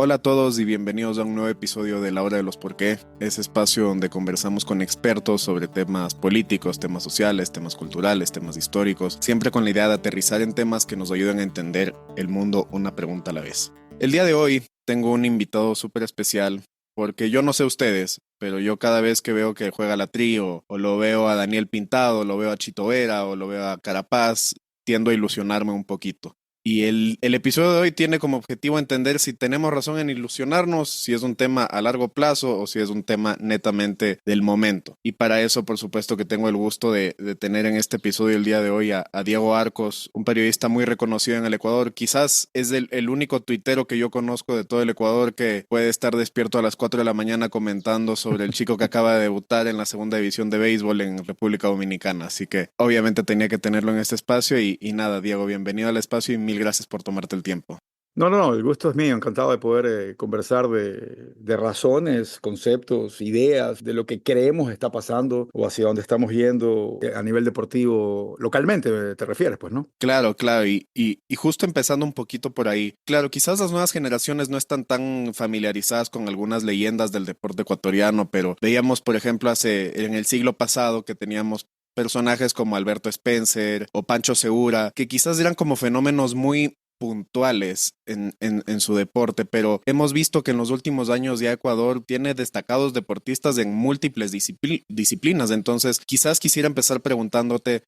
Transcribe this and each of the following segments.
Hola a todos y bienvenidos a un nuevo episodio de La Hora de los Por qué, ese espacio donde conversamos con expertos sobre temas políticos, temas sociales, temas culturales, temas históricos, siempre con la idea de aterrizar en temas que nos ayuden a entender el mundo una pregunta a la vez. El día de hoy tengo un invitado súper especial porque yo no sé ustedes, pero yo cada vez que veo que juega la Trío o lo veo a Daniel Pintado, lo veo a Chito Vera o lo veo a Carapaz, tiendo a ilusionarme un poquito. Y el episodio de hoy tiene como objetivo entender si tenemos razón en ilusionarnos, si es un tema a largo plazo o si es un tema netamente del momento. Y para eso, por supuesto, que tengo el gusto de tener en este episodio el día de hoy a Diego Arcos, un periodista muy reconocido en el Ecuador. Quizás es el único tuitero que yo conozco de todo el Ecuador que puede estar despierto a las 4 de la mañana comentando sobre el chico que acaba de debutar en la segunda división de béisbol en República Dominicana. Así que obviamente tenía que tenerlo en este espacio y nada, Diego, bienvenido al espacio y mil gracias por tomarte el tiempo. No, el gusto es mío, encantado de poder conversar de razones, conceptos, ideas, de lo que creemos está pasando o hacia dónde estamos yendo a nivel deportivo localmente, te refieres, pues, ¿no? Claro, claro, y justo empezando un poquito por ahí, claro, quizás las nuevas generaciones no están tan familiarizadas con algunas leyendas del deporte ecuatoriano, pero veíamos, por ejemplo, en el siglo pasado que teníamos personajes como Alberto Spencer o Pancho Segura, que quizás eran como fenómenos muy puntuales en su deporte, pero hemos visto que en los últimos años ya Ecuador tiene destacados deportistas en múltiples disciplinas, entonces quizás quisiera empezar preguntándote,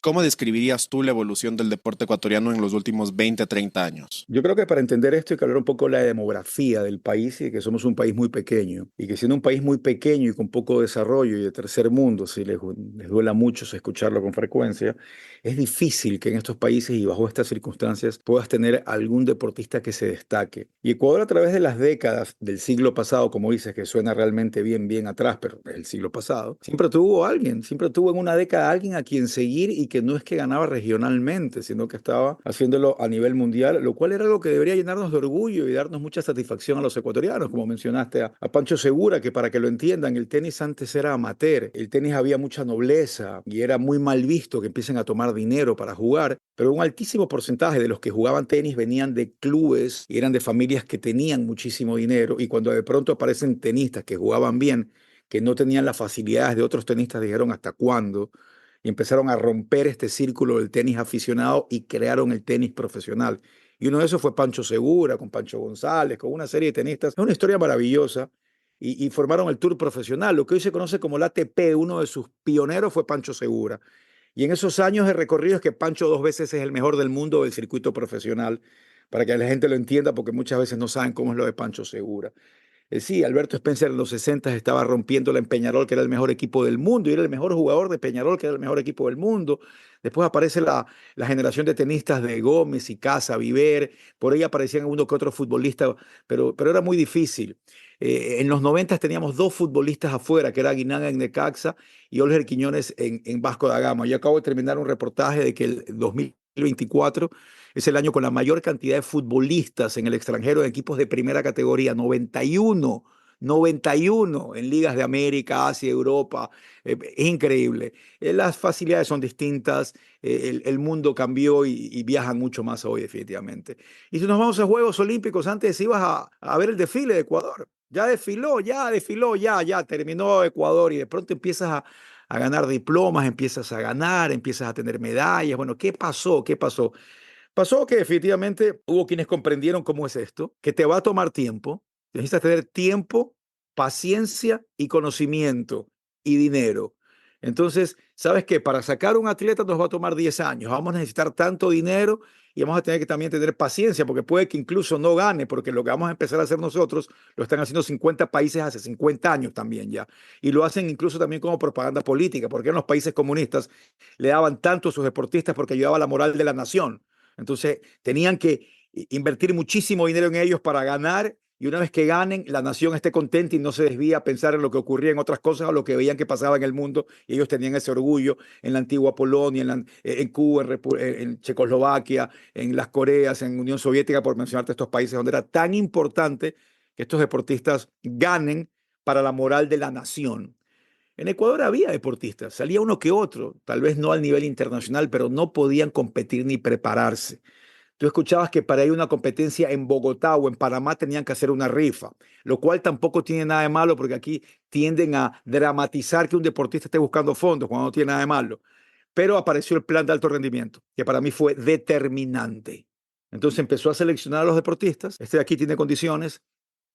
¿cómo describirías tú la evolución del deporte ecuatoriano en los últimos 20, 30 años? Yo creo que para entender esto hay que hablar un poco de la demografía del país y de que somos un país muy pequeño. Y que siendo un país muy pequeño y con poco desarrollo y de tercer mundo, si les duela mucho escucharlo con frecuencia, es difícil que en estos países y bajo estas circunstancias puedas tener algún deportista que se destaque. Y Ecuador a través de las décadas del siglo pasado, como dices, que suena realmente bien atrás, pero es el siglo pasado, siempre tuvo en una década a alguien a quien seguir y que no es que ganaba regionalmente, sino que estaba haciéndolo a nivel mundial, lo cual era algo que debería llenarnos de orgullo y darnos mucha satisfacción a los ecuatorianos, como mencionaste a Pancho Segura, que para que lo entiendan, el tenis antes era amateur, el tenis había mucha nobleza y era muy mal visto que empiecen a tomar dinero para jugar, pero un altísimo porcentaje de los que jugaban tenis venían de clubes y eran de familias que tenían muchísimo dinero, y cuando de pronto aparecen tenistas que jugaban bien, que no tenían las facilidades de otros tenistas, dijeron hasta cuándo, y empezaron a romper este círculo del tenis aficionado y crearon el tenis profesional. Y uno de esos fue Pancho Segura, con Pancho González, con una serie de tenistas. Es una historia maravillosa. Y formaron el Tour profesional, lo que hoy se conoce como el ATP. Uno de sus pioneros fue Pancho Segura. Y en esos años de recorrido es que Pancho dos veces es el mejor del mundo del circuito profesional, para que la gente lo entienda, porque muchas veces no saben cómo es lo de Pancho Segura. Sí, Alberto Spencer en los 60 estaba rompiendo en Peñarol, que era el mejor equipo del mundo, y era el mejor jugador de Peñarol, que era el mejor equipo del mundo. Después aparece la generación de tenistas de Gómez y Casa, Viver, por ahí aparecían uno que otro futbolista, pero era muy difícil. En los 90 teníamos dos futbolistas afuera, que era Guinaga en Necaxa y Olger Quiñones en Vasco da Gama. Yo acabo de terminar un reportaje de que el 2024 es el año con la mayor cantidad de futbolistas en el extranjero de equipos de primera categoría, 91. 91 en ligas de América, Asia, Europa. Es increíble. Las facilidades son distintas, el mundo cambió y viajan mucho más hoy, definitivamente. Y si nos vamos a Juegos Olímpicos, antes ibas a ver el desfile de Ecuador. Ya terminó Ecuador y de pronto empiezas a ganar diplomas, empiezas a ganar, empiezas a tener medallas. Bueno, ¿qué pasó? ¿Qué pasó? Pasó que definitivamente hubo quienes comprendieron cómo es esto, que te va a tomar tiempo, necesitas tener tiempo, paciencia y conocimiento y dinero. Entonces, sabes que para sacar un atleta nos va a tomar 10 años, vamos a necesitar tanto dinero y vamos a tener que también tener paciencia, porque puede que incluso no gane, porque lo que vamos a empezar a hacer nosotros lo están haciendo 50 países hace 50 años también ya. Y lo hacen incluso también como propaganda política, porque en los países comunistas le daban tanto a sus deportistas porque ayudaba a la moral de la nación. Entonces tenían que invertir muchísimo dinero en ellos para ganar, y una vez que ganen, la nación esté contenta y no se desvía a pensar en lo que ocurría en otras cosas o lo que veían que pasaba en el mundo, y ellos tenían ese orgullo en la antigua Polonia, en Cuba, en Checoslovaquia, en las Coreas, en Unión Soviética, por mencionarte estos países donde era tan importante que estos deportistas ganen para la moral de la nación. En Ecuador había deportistas, salía uno que otro, tal vez no al nivel internacional, pero no podían competir ni prepararse. tú escuchabas que para ir a una competencia en Bogotá o en Panamá tenían que hacer una rifa, lo cual tampoco tiene nada de malo porque aquí tienden a dramatizar que un deportista esté buscando fondos cuando no tiene nada de malo. Pero apareció el plan de alto rendimiento, que para mí fue determinante. Entonces empezó a seleccionar a los deportistas. Este de aquí tiene condiciones.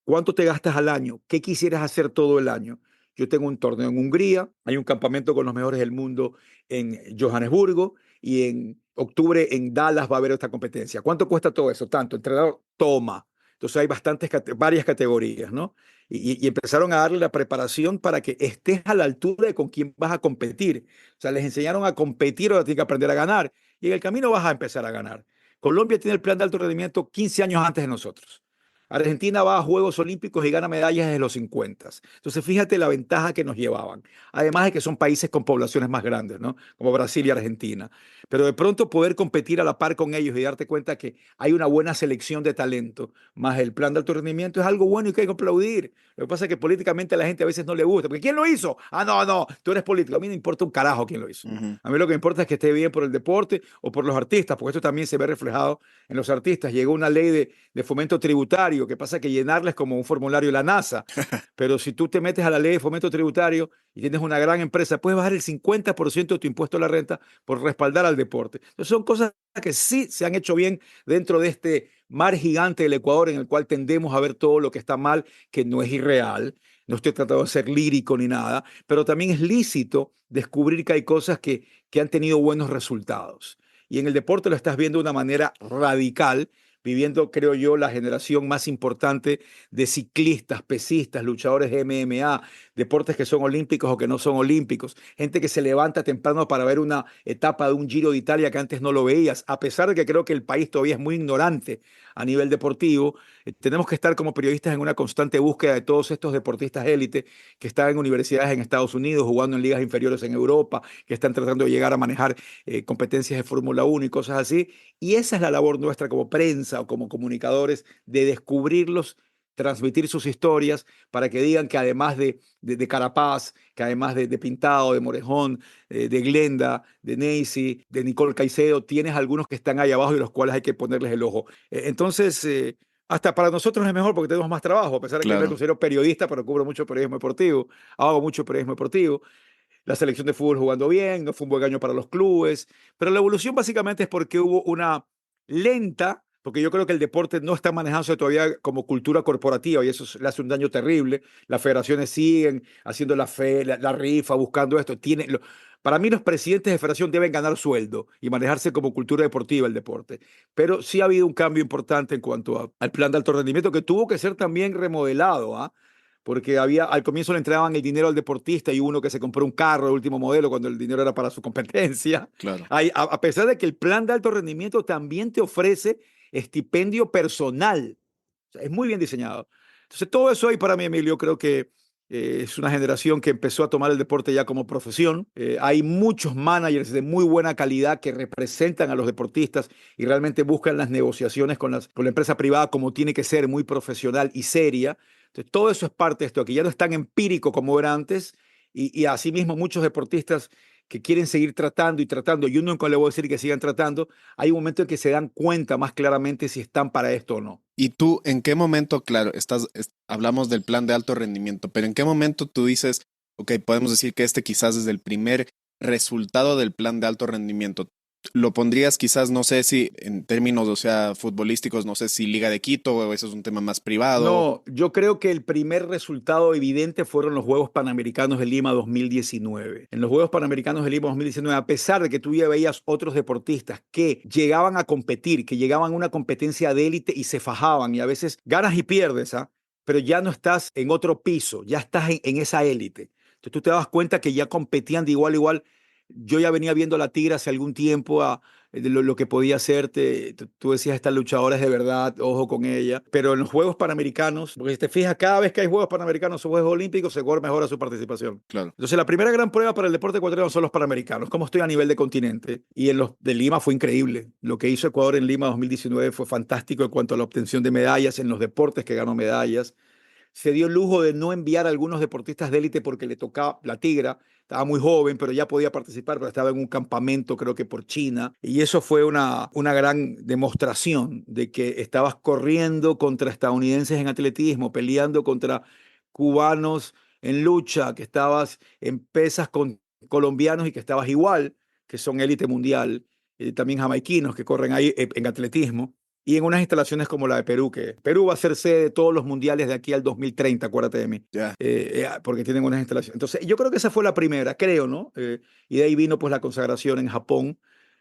¿Cuánto te gastas al año? ¿Qué quisieras hacer todo el año? Yo tengo un torneo en Hungría, hay un campamento con los mejores del mundo en Johannesburgo y en octubre en Dallas va a haber esta competencia. ¿Cuánto cuesta todo eso? Tanto, entrenador, toma. Entonces hay varias categorías, ¿no? Y empezaron a darle la preparación para que estés a la altura de con quién vas a competir. O sea, les enseñaron a competir, ahora tienen que aprender a ganar. Y en el camino vas a empezar a ganar. Colombia tiene el plan de alto rendimiento 15 años antes de nosotros. Argentina va a Juegos Olímpicos y gana medallas desde los 50. Entonces, fíjate la ventaja que nos llevaban. Además de que son países con poblaciones más grandes, ¿no? Como Brasil y Argentina. Pero de pronto poder competir a la par con ellos y darte cuenta que hay una buena selección de talento, más el plan de alto rendimiento, es algo bueno y que hay que aplaudir. Lo que pasa es que políticamente a la gente a veces no le gusta. Porque ¿quién lo hizo? Ah, no, no, tú eres político. A mí no importa un carajo quién lo hizo. Ujú. A mí lo que me importa es que esté bien por el deporte o por los artistas, porque esto también se ve reflejado en los artistas. Llegó una ley de fomento tributario, que pasa que llenarla es como un formulario de la NASA. Pero si tú te metes a la ley de fomento tributario y tienes una gran empresa, puedes bajar el 50% de tu impuesto a la renta por respaldar al deporte. Entonces son cosas que sí se han hecho bien dentro de este mar gigante del Ecuador en el cual tendemos a ver todo lo que está mal, que no es irreal. No estoy tratando de ser lírico ni nada, pero también es lícito descubrir que hay cosas que han tenido buenos resultados. Y en el deporte lo estás viendo de una manera radical, viviendo, creo yo, la generación más importante de ciclistas, pesistas, luchadores de MMA, deportes que son olímpicos o que no son olímpicos, gente que se levanta temprano para ver una etapa de un Giro de Italia que antes no lo veías, a pesar de que creo que el país todavía es muy ignorante a nivel deportivo. Tenemos que estar como periodistas en una constante búsqueda de todos estos deportistas élite que están en universidades en Estados Unidos, jugando en ligas inferiores en Europa, que están tratando de llegar a manejar competencias de Fórmula 1 y cosas así. Y esa es la labor nuestra como prensa o como comunicadores, de descubrirlos, transmitir sus historias para que digan que además de Carapaz, que además de Pintado, de Morejón, de Glenda, de Neisy, de Nicole Caicedo, tienes algunos que están ahí abajo y los cuales hay que ponerles el ojo. Entonces, hasta para nosotros es mejor porque tenemos más trabajo, a pesar de que yo me Claro. considero periodista, pero cubro mucho periodismo deportivo, hago mucho periodismo deportivo. La selección de fútbol jugando bien, no fue un buen año para los clubes, pero la evolución básicamente es porque hubo una lenta, porque yo creo que el deporte no está manejándose todavía como cultura corporativa y eso le hace un daño terrible. Las federaciones siguen haciendo la rifa, buscando esto. Para mí los presidentes de federación deben ganar sueldo y manejarse como cultura deportiva el deporte. Pero sí ha habido un cambio importante en cuanto al plan de alto rendimiento que tuvo que ser también remodelado, ¿ah? Porque al comienzo le entregaban el dinero al deportista y uno que se compró un carro de último modelo cuando el dinero era para su competencia. Claro. A pesar de que el plan de alto rendimiento también te ofrece estipendio personal. O sea, es muy bien diseñado. Entonces, todo eso ahí para mí, Emilio, creo que es una generación que empezó a tomar el deporte ya como profesión. Hay muchos managers de muy buena calidad que representan a los deportistas y realmente buscan las negociaciones con la empresa privada como tiene que ser, muy profesional y seria. Entonces, todo eso es parte de esto, que ya no es tan empírico como era antes y asimismo muchos deportistas que quieren seguir tratando y tratando, y uno nunca le voy a decir que sigan tratando, hay un momento en que se dan cuenta más claramente si están para esto o no. ¿Y tú en qué momento, claro, hablamos del plan de alto rendimiento, pero en qué momento tú dices, ok, podemos decir que este quizás es el primer resultado del plan de alto rendimiento? Lo pondrías quizás, no sé si en términos, o sea, futbolísticos, no sé si Liga de Quito o eso es un tema más privado. No, yo creo que el primer resultado evidente fueron los Juegos Panamericanos de Lima 2019. En los Juegos Panamericanos de Lima 2019, a pesar de que tú ya veías otros deportistas que llegaban a competir, que llegaban a una competencia de élite y se fajaban, y a veces ganas y pierdes, ¿ah? Pero ya no estás en otro piso, ya estás en esa élite. Entonces tú te das cuenta que ya competían de igual a igual. Yo ya venía viendo a la Tigra hace algún tiempo de lo que podía hacer. Tú decías, esta luchadora es de verdad, ojo con ella. Pero en los Juegos Panamericanos, porque si te fijas, cada vez que hay Juegos Panamericanos o Juegos Olímpicos, Ecuador mejora su participación. Claro. Entonces, la primera gran prueba para el deporte ecuatoriano son los Panamericanos. ¿Cómo estoy a nivel de continente? Y en los de Lima fue increíble. Lo que hizo Ecuador en Lima 2019 fue fantástico en cuanto a la obtención de medallas, en los deportes que ganó medallas. se dio el lujo de no enviar a algunos deportistas de élite porque le tocaba la tigra. Estaba muy joven, pero ya podía participar, pero estaba en un campamento, creo que por China. Y eso fue una gran demostración de que estabas corriendo contra estadounidenses en atletismo, peleando contra cubanos en lucha, que estabas en pesas con colombianos y que estabas igual, que son élite mundial, también jamaiquinos que corren ahí en atletismo y en unas instalaciones como la de Perú, que Perú va a ser sede de todos los mundiales de aquí al 2030, acuérdate de mí, Ya. porque tienen unas instalaciones. Entonces, yo creo que esa fue la primera, creo, ¿no? Y de ahí vino pues la consagración en Japón,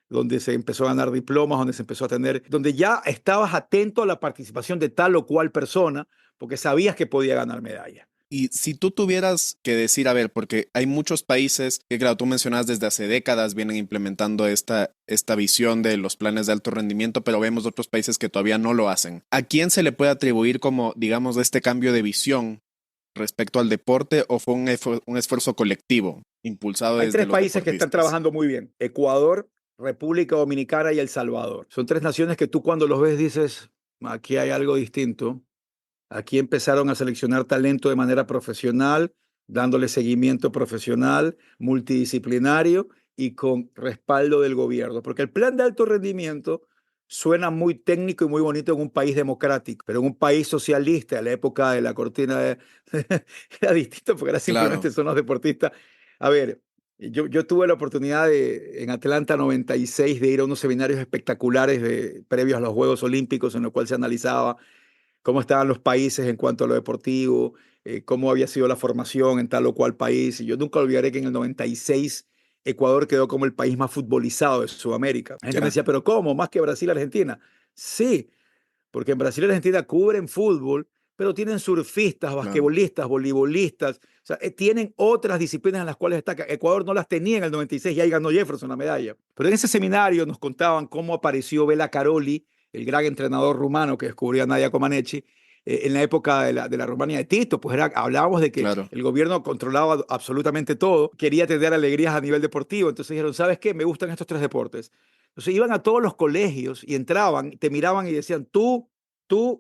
donde se empezó a ganar diplomas, donde se empezó a tener, donde ya estabas atento a la participación de tal o cual persona, porque sabías que podía ganar medalla. Y si tú tuvieras que decir, a ver, porque hay muchos países que, claro, tú mencionas desde hace décadas vienen implementando esta visión de los planes de alto rendimiento, pero vemos otros países que todavía no lo hacen. ¿A quién se le puede atribuir como, digamos, este cambio de visión respecto al deporte o fue un esfuerzo colectivo impulsado Hay desde tres los países que están deportistas? trabajando muy bien: Ecuador, República Dominicana y El Salvador. Son tres naciones que tú cuando los ves dices, aquí hay algo distinto. Aquí empezaron a seleccionar talento de manera profesional, dándole seguimiento profesional, multidisciplinario y con respaldo del gobierno. Porque el plan de alto rendimiento suena muy técnico y muy bonito en un país democrático, pero en un país socialista, en la época de la cortina de... era distinto porque era Claro, simplemente son los deportistas. A ver, yo tuve la oportunidad en Atlanta 96 de ir a unos seminarios espectaculares previos a los Juegos Olímpicos en los cuales se analizaba cómo estaban los países en cuanto a lo deportivo, cómo había sido la formación en tal o cual país. Y yo nunca olvidaré que en el 96 Ecuador quedó como el país más futbolizado de Sudamérica. La gente me ya, decía, pero ¿cómo? ¿Más que Brasil y Argentina? Sí, porque en Brasil y Argentina cubren fútbol, pero tienen surfistas, claro. basquetbolistas, voleibolistas, o sea, tienen otras disciplinas en las cuales destaca. Ecuador no las tenía en el 96 y ahí ganó Jefferson la medalla. Pero en ese seminario nos contaban cómo apareció Bela Caroli, el gran entrenador rumano que descubrió a Nadia Comaneci, en la época de la Rumania de Tito, pues hablábamos de que Claro. el gobierno controlaba absolutamente todo, quería tener alegrías a nivel deportivo, entonces dijeron, ¿sabes qué? Me gustan estos tres deportes. Entonces iban a todos los colegios y entraban, te miraban y decían tú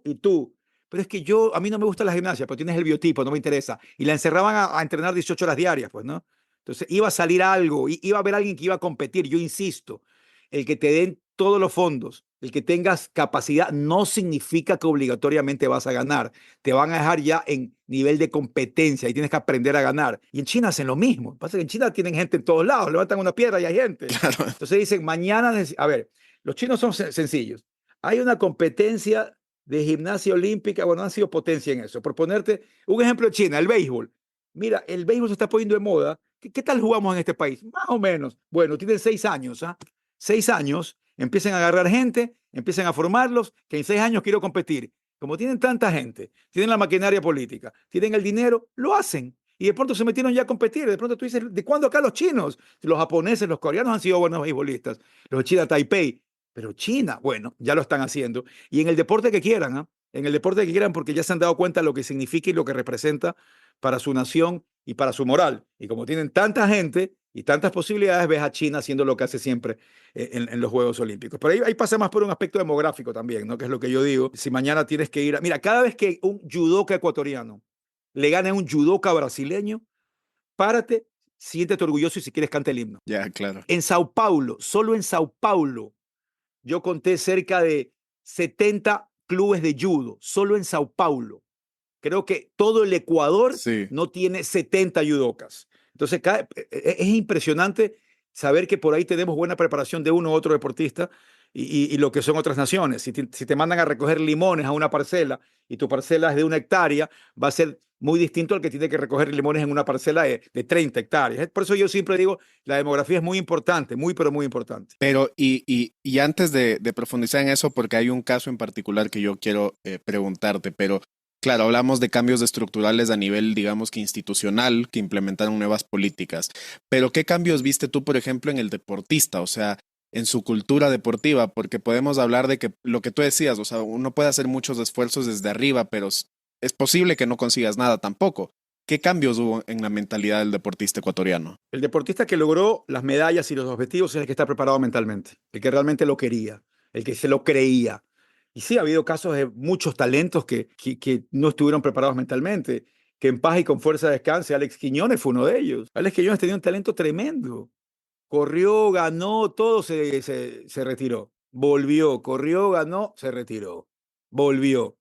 y tú. Pero es que a mí no me gusta la gimnasia, pero tienes el biotipo, no me interesa. Y la encerraban a entrenar 18 horas diarias, pues, ¿no? Entonces iba a salir algo, iba a haber alguien que iba a competir. Yo insisto, el que te den todos los fondos, el que tengas capacidad, no significa que obligatoriamente vas a ganar. Te van a dejar ya en nivel de competencia y tienes que aprender a ganar. Y en China hacen lo mismo. Lo que pasa es que en China tienen gente en todos lados, levantan una piedra y hay gente. Claro, Entonces dicen, mañana, a ver, los chinos son sencillos. Hay una competencia de gimnasia olímpica, bueno, han sido potencia en eso. Por ponerte un ejemplo de China, el béisbol. Mira, el béisbol se está poniendo de moda. ¿Qué tal jugamos en este país? Más o menos. Bueno, tienen 6 años, ¿ah? 6 años, empiezan a agarrar gente, empiezan a formarlos, que en 6 años quiero competir. Como tienen tanta gente, tienen la maquinaria política, tienen el dinero, lo hacen. Y de pronto se metieron ya a competir. De pronto tú dices, ¿de cuándo acá los chinos? Los japoneses, los coreanos han sido buenos beisbolistas. Los de China Taipei. Pero China, bueno, ya lo están haciendo. Y en el deporte que quieran, ¿eh? En el deporte que quieran, porque ya se han dado cuenta de lo que significa y lo que representa para su nación y para su moral. Y como tienen tanta gente y tantas posibilidades, ves a China haciendo lo que hace siempre en los Juegos Olímpicos. Pero ahí pasa más por un aspecto demográfico también, ¿no? Que es lo que yo digo. Si mañana tienes que ir mira, cada vez que un judoka ecuatoriano le gane a un judoka brasileño, párate, siéntete orgulloso y si quieres canta el himno. ya, claro. En Sao Paulo, solo en Sao Paulo, yo conté cerca de 70 clubes de judo, solo en Sao Paulo. Creo que todo el Ecuador Sí. no tiene 70 judocas. Entonces, es impresionante saber que por ahí tenemos buena preparación de uno u otro deportista y lo que son otras naciones. Si te mandan a recoger limones a una parcela y tu parcela es de 1 hectárea, va a ser muy distinto al que tiene que recoger limones en una parcela de 30 hectáreas. Por eso yo siempre digo, la demografía es muy importante, muy, pero muy importante. Pero, y antes de profundizar en eso, porque hay un caso en particular que yo quiero preguntarte, pero claro, hablamos de cambios estructurales a nivel, digamos que institucional, que implementaron nuevas políticas. Pero, ¿qué cambios viste tú, por ejemplo, en el deportista? O sea, en su cultura deportiva, porque podemos hablar de que lo que tú decías, o sea, uno puede hacer muchos esfuerzos desde arriba, pero es posible que no consigas nada tampoco. ¿Qué cambios hubo en la mentalidad del deportista ecuatoriano? El deportista que logró las medallas y los objetivos es el que está preparado mentalmente, el que realmente lo quería, el que se lo creía. Y sí, ha habido casos de muchos talentos que no estuvieron preparados mentalmente. Que en paz y con fuerza descanse. Alex Quiñones fue uno de ellos. Alex Quiñones tenía un talento tremendo. Corrió, ganó, todo se retiró. Volvió, corrió, ganó, se retiró. Volvió.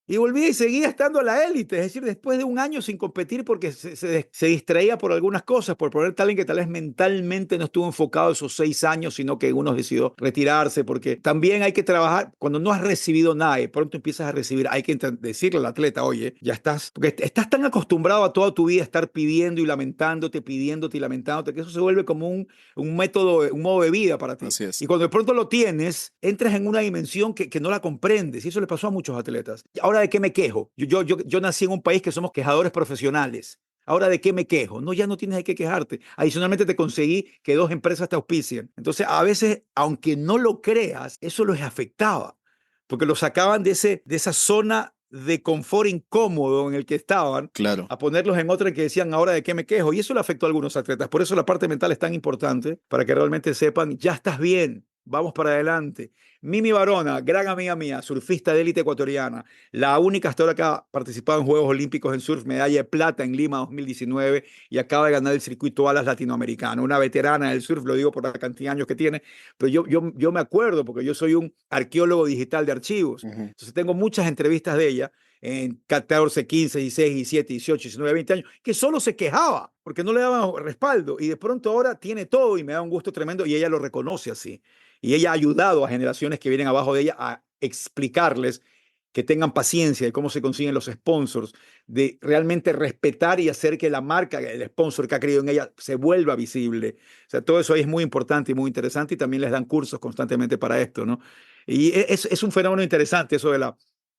Y volvía y seguía estando a la élite, es decir, después de un año sin competir porque se distraía por algunas cosas, por poner tal en que tal vez mentalmente no estuvo enfocado esos 6 años, sino que uno decidió retirarse, porque también hay que trabajar, cuando no has recibido nada y pronto empiezas a recibir, hay que decirle al atleta, oye, ya estás, porque estás tan acostumbrado a toda tu vida estar pidiéndote y lamentándote, que eso se vuelve como un método, un modo de vida para ti. Así es. Y cuando de pronto lo tienes, entras en una dimensión que no la comprendes. Y eso le pasó a muchos atletas. Ahora, ¿de qué me quejo? Yo nací en un país que somos quejadores profesionales. Ahora, ¿de qué me quejo? No, ya no tienes de qué quejarte. Adicionalmente, te conseguí que 2 empresas te auspicien. Entonces, a veces, aunque no lo creas, eso los afectaba. Porque los sacaban de esa zona de confort incómodo en el que estaban Claro. a ponerlos en otra que decían, ahora de qué me quejo. Y eso le afectó a algunos atletas. Por eso la parte mental es tan importante para que realmente sepan, ya estás bien, vamos para adelante. Mimi Barona, gran amiga mía, surfista de élite ecuatoriana, la única hasta ahora que ha participado en Juegos Olímpicos en surf, medalla de plata en Lima 2019 y acaba de ganar el circuito alas latinoamericano. Una veterana del surf, lo digo por la cantidad de años que tiene, pero yo me acuerdo porque yo soy un arqueólogo digital de archivos. Ujú. Entonces tengo muchas entrevistas de ella en 14, 15, 16, 17, 18, 19, 20 años, que solo se quejaba porque no le daban respaldo y de pronto ahora tiene todo y me da un gusto tremendo y ella lo reconoce así. Y ella ha ayudado a generaciones que vienen abajo de ella a explicarles que tengan paciencia de cómo se consiguen los sponsors, de realmente respetar y hacer que la marca, el sponsor que ha creído en ella, se vuelva visible. O sea, todo eso ahí es muy importante y muy interesante y también les dan cursos constantemente para esto, ¿no? Y es un fenómeno interesante eso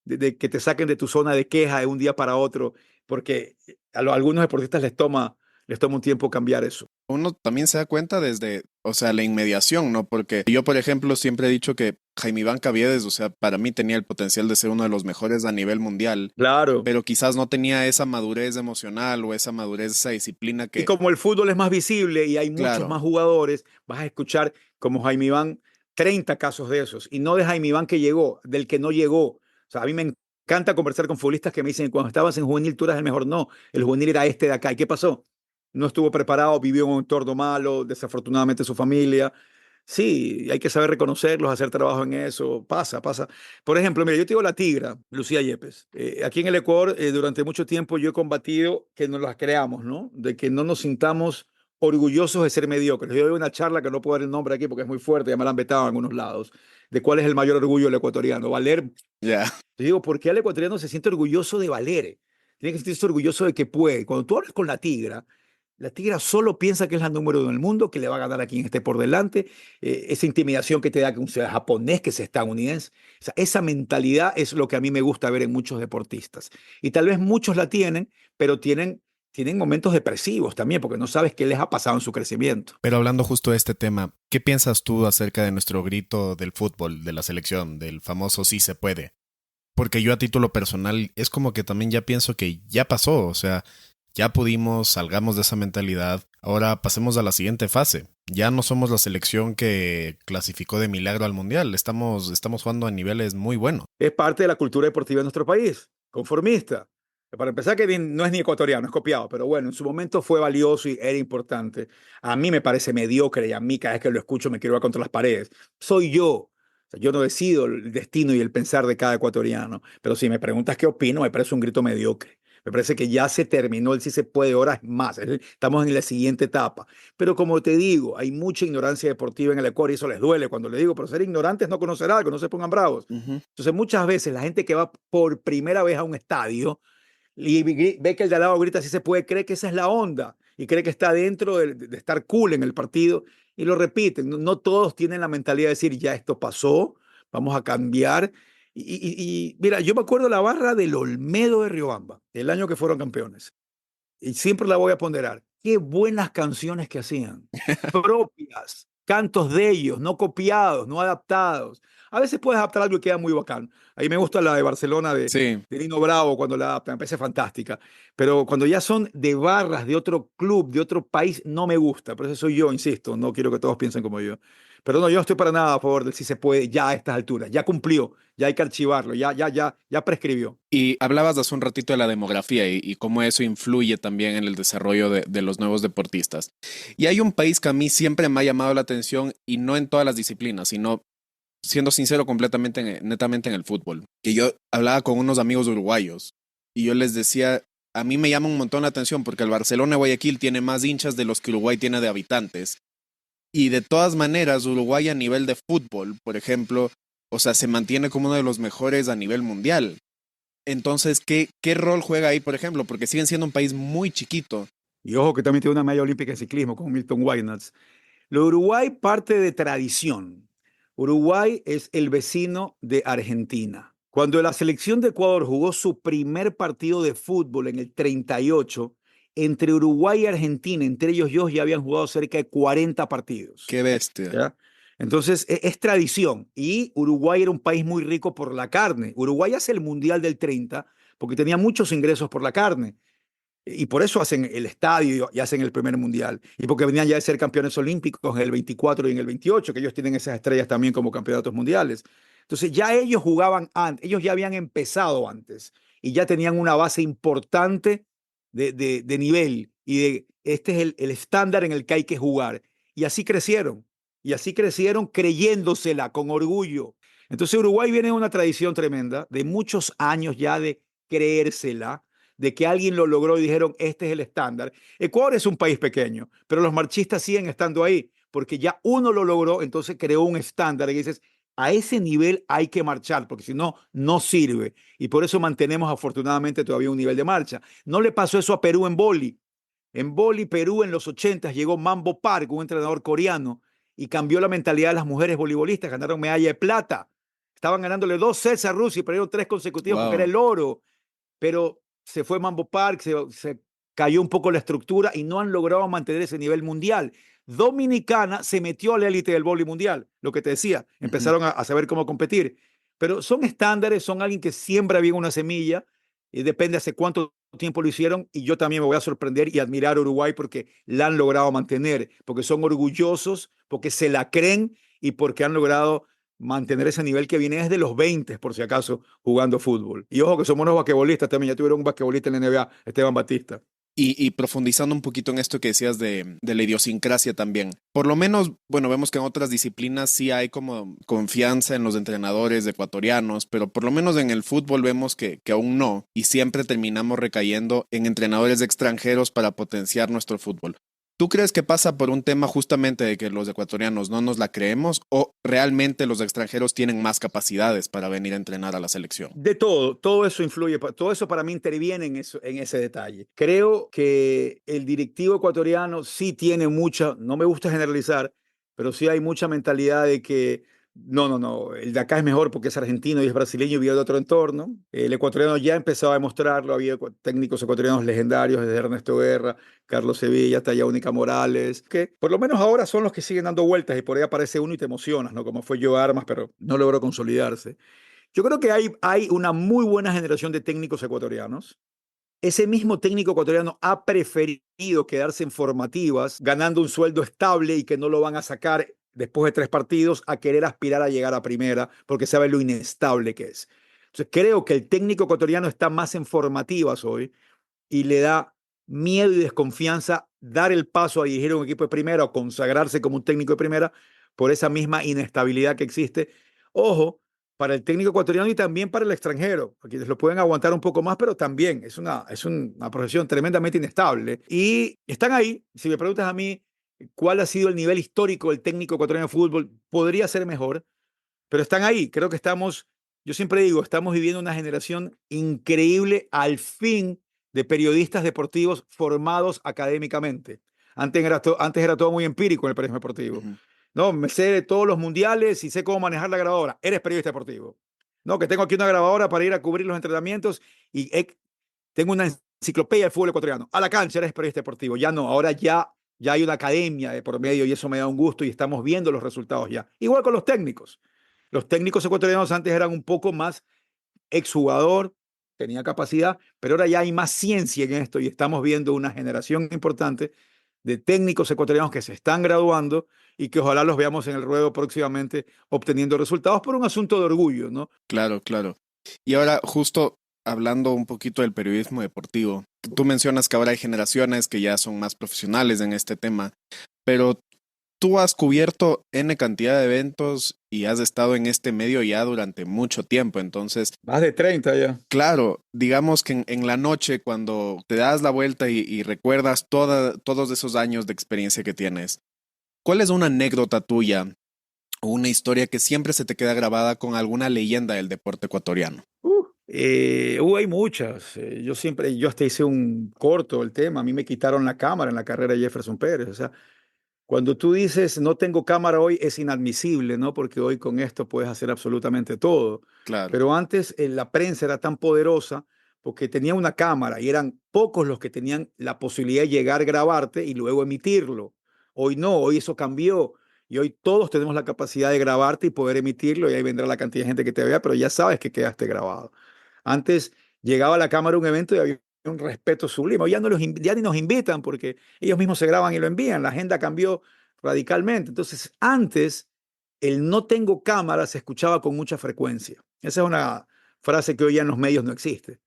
de que te saquen de tu zona de queja de un día para otro, porque algunos deportistas les toma un tiempo cambiar eso. Uno también se da cuenta desde, o sea, la inmediación, ¿no? Porque yo, por ejemplo, siempre he dicho que Jaime Iván Caviedes, o sea, para mí tenía el potencial de ser uno de los mejores a nivel mundial, Claro. pero quizás no tenía esa madurez emocional o esa madurez, esa disciplina Y que, como el fútbol es más visible y hay muchos claro, más jugadores, vas a escuchar como Jaime Iván 30 casos de esos. Y no de Jaime Iván que llegó, del que no llegó. O sea, a mí me encanta conversar con futbolistas que me dicen, cuando estabas en juvenil tú eras el mejor. No, el juvenil era este de acá. ¿Y qué pasó? No estuvo preparado, vivió en un entorno malo, desafortunadamente su familia. Sí, hay que saber reconocerlos, hacer trabajo en eso. Pasa, pasa. Por ejemplo, mira, yo te digo la tigra, Lucía Yepes. Aquí en el Ecuador, durante mucho tiempo yo he combatido que nos las creamos, ¿no? De que no nos sintamos orgullosos de ser mediocres. Yo doy una charla que no puedo dar el nombre aquí porque es muy fuerte, ya me la han vetado en algunos lados, de cuál es el mayor orgullo del ecuatoriano. Valer. ya, Te digo, ¿por qué el ecuatoriano se siente orgulloso de valer? Tiene que sentirse orgulloso de que puede. Cuando tú hablas con la tigra solo piensa que es la número uno del mundo, que le va a ganar a quien esté por delante. Esa intimidación que te da que un sea japonés, que sea estadounidense. O sea, esa mentalidad es lo que a mí me gusta ver en muchos deportistas. Y tal vez muchos la tienen, pero tienen momentos depresivos también, porque no sabes qué les ha pasado en su crecimiento. Pero hablando justo de este tema, ¿qué piensas tú acerca de nuestro grito del fútbol, de la selección, del famoso sí se puede? Porque yo a título personal es como que también ya pienso que ya pasó, o sea, ya pudimos, salgamos de esa mentalidad, ahora pasemos a la siguiente fase. Ya no somos la selección que clasificó de milagro al mundial, estamos jugando a niveles muy buenos. Es parte de la cultura deportiva de nuestro país, conformista. Para empezar, que no es ni ecuatoriano, es copiado, pero bueno, en su momento fue valioso y era importante. A mí me parece mediocre y a mí cada vez que lo escucho me quiero ir contra las paredes. Soy yo. O sea, yo no decido el destino y el pensar de cada ecuatoriano. Pero si me preguntas qué opino, me parece un grito mediocre. Me parece que ya se terminó el sí se puede, ahora es más. Estamos en la siguiente etapa. Pero como te digo, hay mucha ignorancia deportiva en el Ecuador y eso les duele cuando les digo, pero ser ignorantes no conocer algo, no se pongan bravos. Ujú. Entonces muchas veces la gente que va por primera vez a un estadio y ve que el de al lado grita si se puede, cree que esa es la onda y cree que está dentro de estar cool en el partido y lo repiten. No, no todos tienen la mentalidad de decir ya esto pasó, vamos a cambiar. Y mira, yo me acuerdo la barra del Olmedo de Riobamba, el año que fueron campeones y siempre la voy a ponderar. Qué buenas canciones que hacían, propias, cantos de ellos, no copiados, no adaptados. A veces puedes adaptar algo y queda muy bacán. Ahí me gusta la de Barcelona Sí, de Nino Bravo cuando la adaptan, me parece fantástica. Pero cuando ya son de barras de otro club, de otro país, no me gusta. Por eso soy yo, insisto, no quiero que todos piensen como yo. Pero no, yo no estoy para nada a favor del si se puede ya a estas alturas. Ya cumplió, ya hay que archivarlo, ya prescribió. Y hablabas hace un ratito de la demografía y cómo eso influye también en el desarrollo de los nuevos deportistas. Y hay un país que a mí siempre me ha llamado la atención y no en todas las disciplinas, sino siendo sincero completamente, netamente en el fútbol. Que yo hablaba con unos amigos uruguayos y yo les decía, a mí me llama un montón la atención porque el Barcelona de Guayaquil tiene más hinchas de los que Uruguay tiene de habitantes. Y de todas maneras, Uruguay a nivel de fútbol, por ejemplo, o sea, se mantiene como uno de los mejores a nivel mundial. Entonces, ¿qué rol juega ahí, por ejemplo? Porque siguen siendo un país muy chiquito. Y ojo que también tiene una medalla olímpica de ciclismo con Milton Weynatz. Lo de Uruguay parte de tradición. Uruguay es el vecino de Argentina. Cuando la selección de Ecuador jugó su primer partido de fútbol en el 38, entre Uruguay y Argentina, entre ellos dos ya habían jugado cerca de 40 partidos. Qué bestia. ¿Ya? Entonces, es tradición. Y Uruguay era un país muy rico por la carne. Uruguay hace el Mundial del 30 porque tenía muchos ingresos por la carne. Y por eso hacen el estadio y hacen el primer mundial. Y porque venían ya de ser campeones olímpicos en el 24 y en el 28, que ellos tienen esas estrellas también como campeonatos mundiales. Entonces ya ellos jugaban antes, ellos ya habían empezado antes y ya tenían una base importante de nivel y de este es el estándar en el que hay que jugar. Y así crecieron. Y así crecieron creyéndosela con orgullo. Entonces Uruguay viene de una tradición tremenda, de muchos años ya de creérsela, de que alguien lo logró y dijeron, este es el estándar. Ecuador es un país pequeño, pero los marchistas siguen estando ahí, porque ya uno lo logró, entonces creó un estándar y dices, a ese nivel hay que marchar, porque si no, no sirve. Y por eso mantenemos afortunadamente todavía un nivel de marcha. No le pasó eso a Perú en boli. En boli, Perú en los 80 llegó Mambo Park, un entrenador coreano, y cambió la mentalidad de las mujeres voleibolistas, ganaron medalla de plata. Estaban ganándole 2 sets a Rusia y perdieron 3 consecutivos porque era Wow. el oro, pero se fue Mambo Park, se cayó un poco la estructura y no han logrado mantener ese nivel mundial. Dominicana se metió a la élite del voleibol mundial, lo que te decía, Ujú. empezaron a saber cómo competir, pero son estándares, son alguien que siembra bien una semilla y depende hace cuánto tiempo lo hicieron y yo también me voy a sorprender y admirar a Uruguay porque la han logrado mantener, porque son orgullosos, porque se la creen y porque han logrado mantener ese nivel que viene desde los 20, por si acaso, jugando fútbol. Y ojo que somos unos basquetbolistas también, ya tuvieron un basquetbolista en la NBA, Esteban Batista. Y profundizando un poquito en esto que decías de la idiosincrasia también. Por lo menos, bueno, vemos que en otras disciplinas sí hay como confianza en los entrenadores ecuatorianos, pero por lo menos en el fútbol vemos que aún no, y siempre terminamos recayendo en entrenadores extranjeros para potenciar nuestro fútbol. ¿Tú crees que pasa por un tema justamente de que los ecuatorianos no nos la creemos o realmente los extranjeros tienen más capacidades para venir a entrenar a la selección? De todo eso influye, todo eso para mí interviene en, eso, en ese detalle. Creo que el directivo ecuatoriano sí tiene mucha, no me gusta generalizar, pero sí hay mucha mentalidad de que no, el de acá es mejor porque es argentino y es brasileño y vive de otro entorno. El ecuatoriano ya empezó a demostrarlo, había técnicos ecuatorianos legendarios desde Ernesto Guerra, Carlos Sevilla hasta Yaunica Morales, que por lo menos ahora son los que siguen dando vueltas y por ahí aparece uno y te emocionas, ¿no? Como fue Joe Armas, pero no logró consolidarse. Yo creo que hay una muy buena generación de técnicos ecuatorianos. Ese mismo técnico ecuatoriano ha preferido quedarse en formativas, ganando un sueldo estable y que no lo van a sacar después de 3 partidos a querer aspirar a llegar a primera porque sabe lo inestable que es. Entonces creo que el técnico ecuatoriano está más en formativas hoy y le da miedo y desconfianza dar el paso a dirigir un equipo de primera o consagrarse como un técnico de primera por esa misma inestabilidad que existe. Ojo, para el técnico ecuatoriano y también para el extranjero, a quienes lo pueden aguantar un poco más, pero también es una profesión tremendamente inestable. Y están ahí, si me preguntas a mí cuál ha sido el nivel histórico del técnico ecuatoriano de fútbol, podría ser mejor, pero están ahí. Creo que yo siempre digo, estamos viviendo una generación increíble al fin de periodistas deportivos formados académicamente. Antes era todo muy empírico en el periodismo deportivo. Ujú. No, me sé de todos los mundiales y sé cómo manejar la grabadora. Eres periodista deportivo. No, que tengo aquí una grabadora para ir a cubrir los entrenamientos y tengo una enciclopedia del fútbol ecuatoriano. A la cancha eres periodista deportivo. Ya no, ahora ya hay una academia de por medio y eso me da un gusto y estamos viendo los resultados ya. Igual con los técnicos. Los técnicos ecuatorianos antes eran un poco más exjugador, tenía capacidad, pero ahora ya hay más ciencia en esto y estamos viendo una generación importante de técnicos ecuatorianos que se están graduando y que ojalá los veamos en el ruedo próximamente obteniendo resultados por un asunto de orgullo, ¿no? Claro, claro. Y ahora, justo hablando un poquito del periodismo deportivo, tú mencionas que ahora hay generaciones que ya son más profesionales en este tema, pero tú has cubierto N cantidad de eventos y has estado en este medio ya durante mucho tiempo. Entonces, Más de 30 ya. claro, digamos que en la noche, cuando te das la vuelta y recuerdas todos esos años de experiencia que tienes, ¿cuál es una anécdota tuya o una historia que siempre se te queda grabada con alguna leyenda del deporte ecuatoriano? Hay muchas. Yo hasta hice un corto del tema. A mí me quitaron la cámara en la carrera de Jefferson Pérez. O sea, cuando tú dices no tengo cámara hoy es inadmisible, ¿no? Porque hoy con esto puedes hacer absolutamente todo. Claro, Pero antes la prensa era tan poderosa porque tenía una cámara y eran pocos los que tenían la posibilidad de llegar a grabarte y luego emitirlo. Hoy no, hoy eso cambió y hoy todos tenemos la capacidad de grabarte y poder emitirlo y ahí vendrá la cantidad de gente que te vea, pero ya sabes que quedaste grabado. Antes llegaba la cámara a un evento y había un respeto sublime. Hoy ya ni nos invitan porque ellos mismos se graban y lo envían. La agenda cambió radicalmente. Entonces, antes, el no tengo cámara se escuchaba con mucha frecuencia. Esa es una frase que hoy ya en los medios no existe.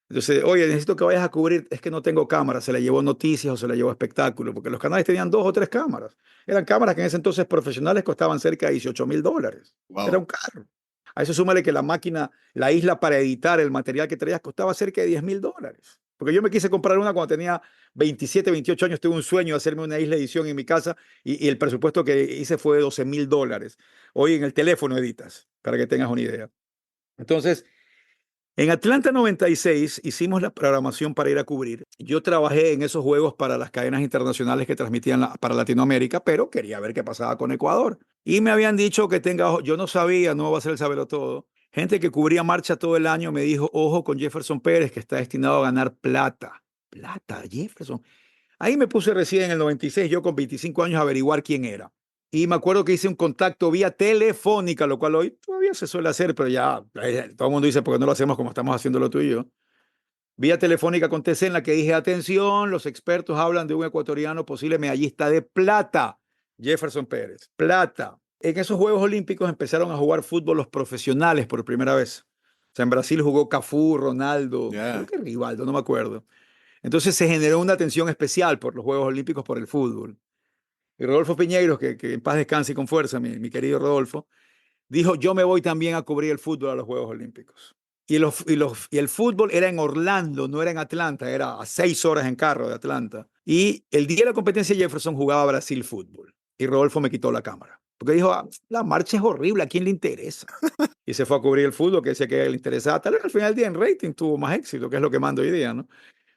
Entonces, oye, necesito que vayas a cubrir, es que no tengo cámara, se le llevó noticias o se le llevó espectáculo, porque los canales tenían 2 o 3 cámaras. Eran cámaras que en ese entonces profesionales costaban cerca de $18,000. Era wow. un carro. A eso súmale que la máquina, la isla para editar el material que traías costaba cerca de $10,000. Porque yo me quise comprar una cuando tenía 27, 28 años, tuve un sueño de hacerme una isla de edición en mi casa y el presupuesto que hice fue de $12,000. Hoy en el teléfono editas, para que tengas una idea. Entonces, en Atlanta 96 hicimos la programación para ir a cubrir. Yo trabajé en esos juegos para las cadenas internacionales que transmitían para Latinoamérica, pero quería ver qué pasaba con Ecuador. Y me habían dicho que tenga ojo. Yo no sabía, no va a ser el saberlo todo. Gente que cubría marcha todo el año me dijo, ojo con Jefferson Pérez, que está destinado a ganar plata. Plata, Jefferson. Ahí me puse recién en el 96, yo con 25 años, a averiguar quién era. Y me acuerdo que hice un contacto vía telefónica, lo cual hoy todavía se suele hacer, pero ya todo el mundo dice, ¿por qué no lo hacemos como estamos haciéndolo tú y yo? Vía telefónica contesté en la que dije, atención, los expertos hablan de un ecuatoriano posible medallista de plata, Jefferson Pérez. Plata. En esos Juegos Olímpicos empezaron a jugar fútbol los profesionales por primera vez. O sea, en Brasil jugó Cafú, Ronaldo, creo Ya. que Rivaldo, no me acuerdo. Entonces se generó una atención especial por los Juegos Olímpicos, por el fútbol. Y Rodolfo Piñeiros, que en paz descanse y con fuerza, mi querido Rodolfo, dijo, yo me voy también a cubrir el fútbol a los Juegos Olímpicos. Y el fútbol era en Orlando, no era en Atlanta, era a 6 horas en carro de Atlanta. Y el día de la competencia Jefferson jugaba Brasil fútbol. Y Rodolfo me quitó la cámara. Porque dijo, ah, la marcha es horrible, ¿a quién le interesa? Y se fue a cubrir el fútbol, que decía que le interesaba. Tal vez al final del día en rating tuvo más éxito, que es lo que manda hoy día, ¿no?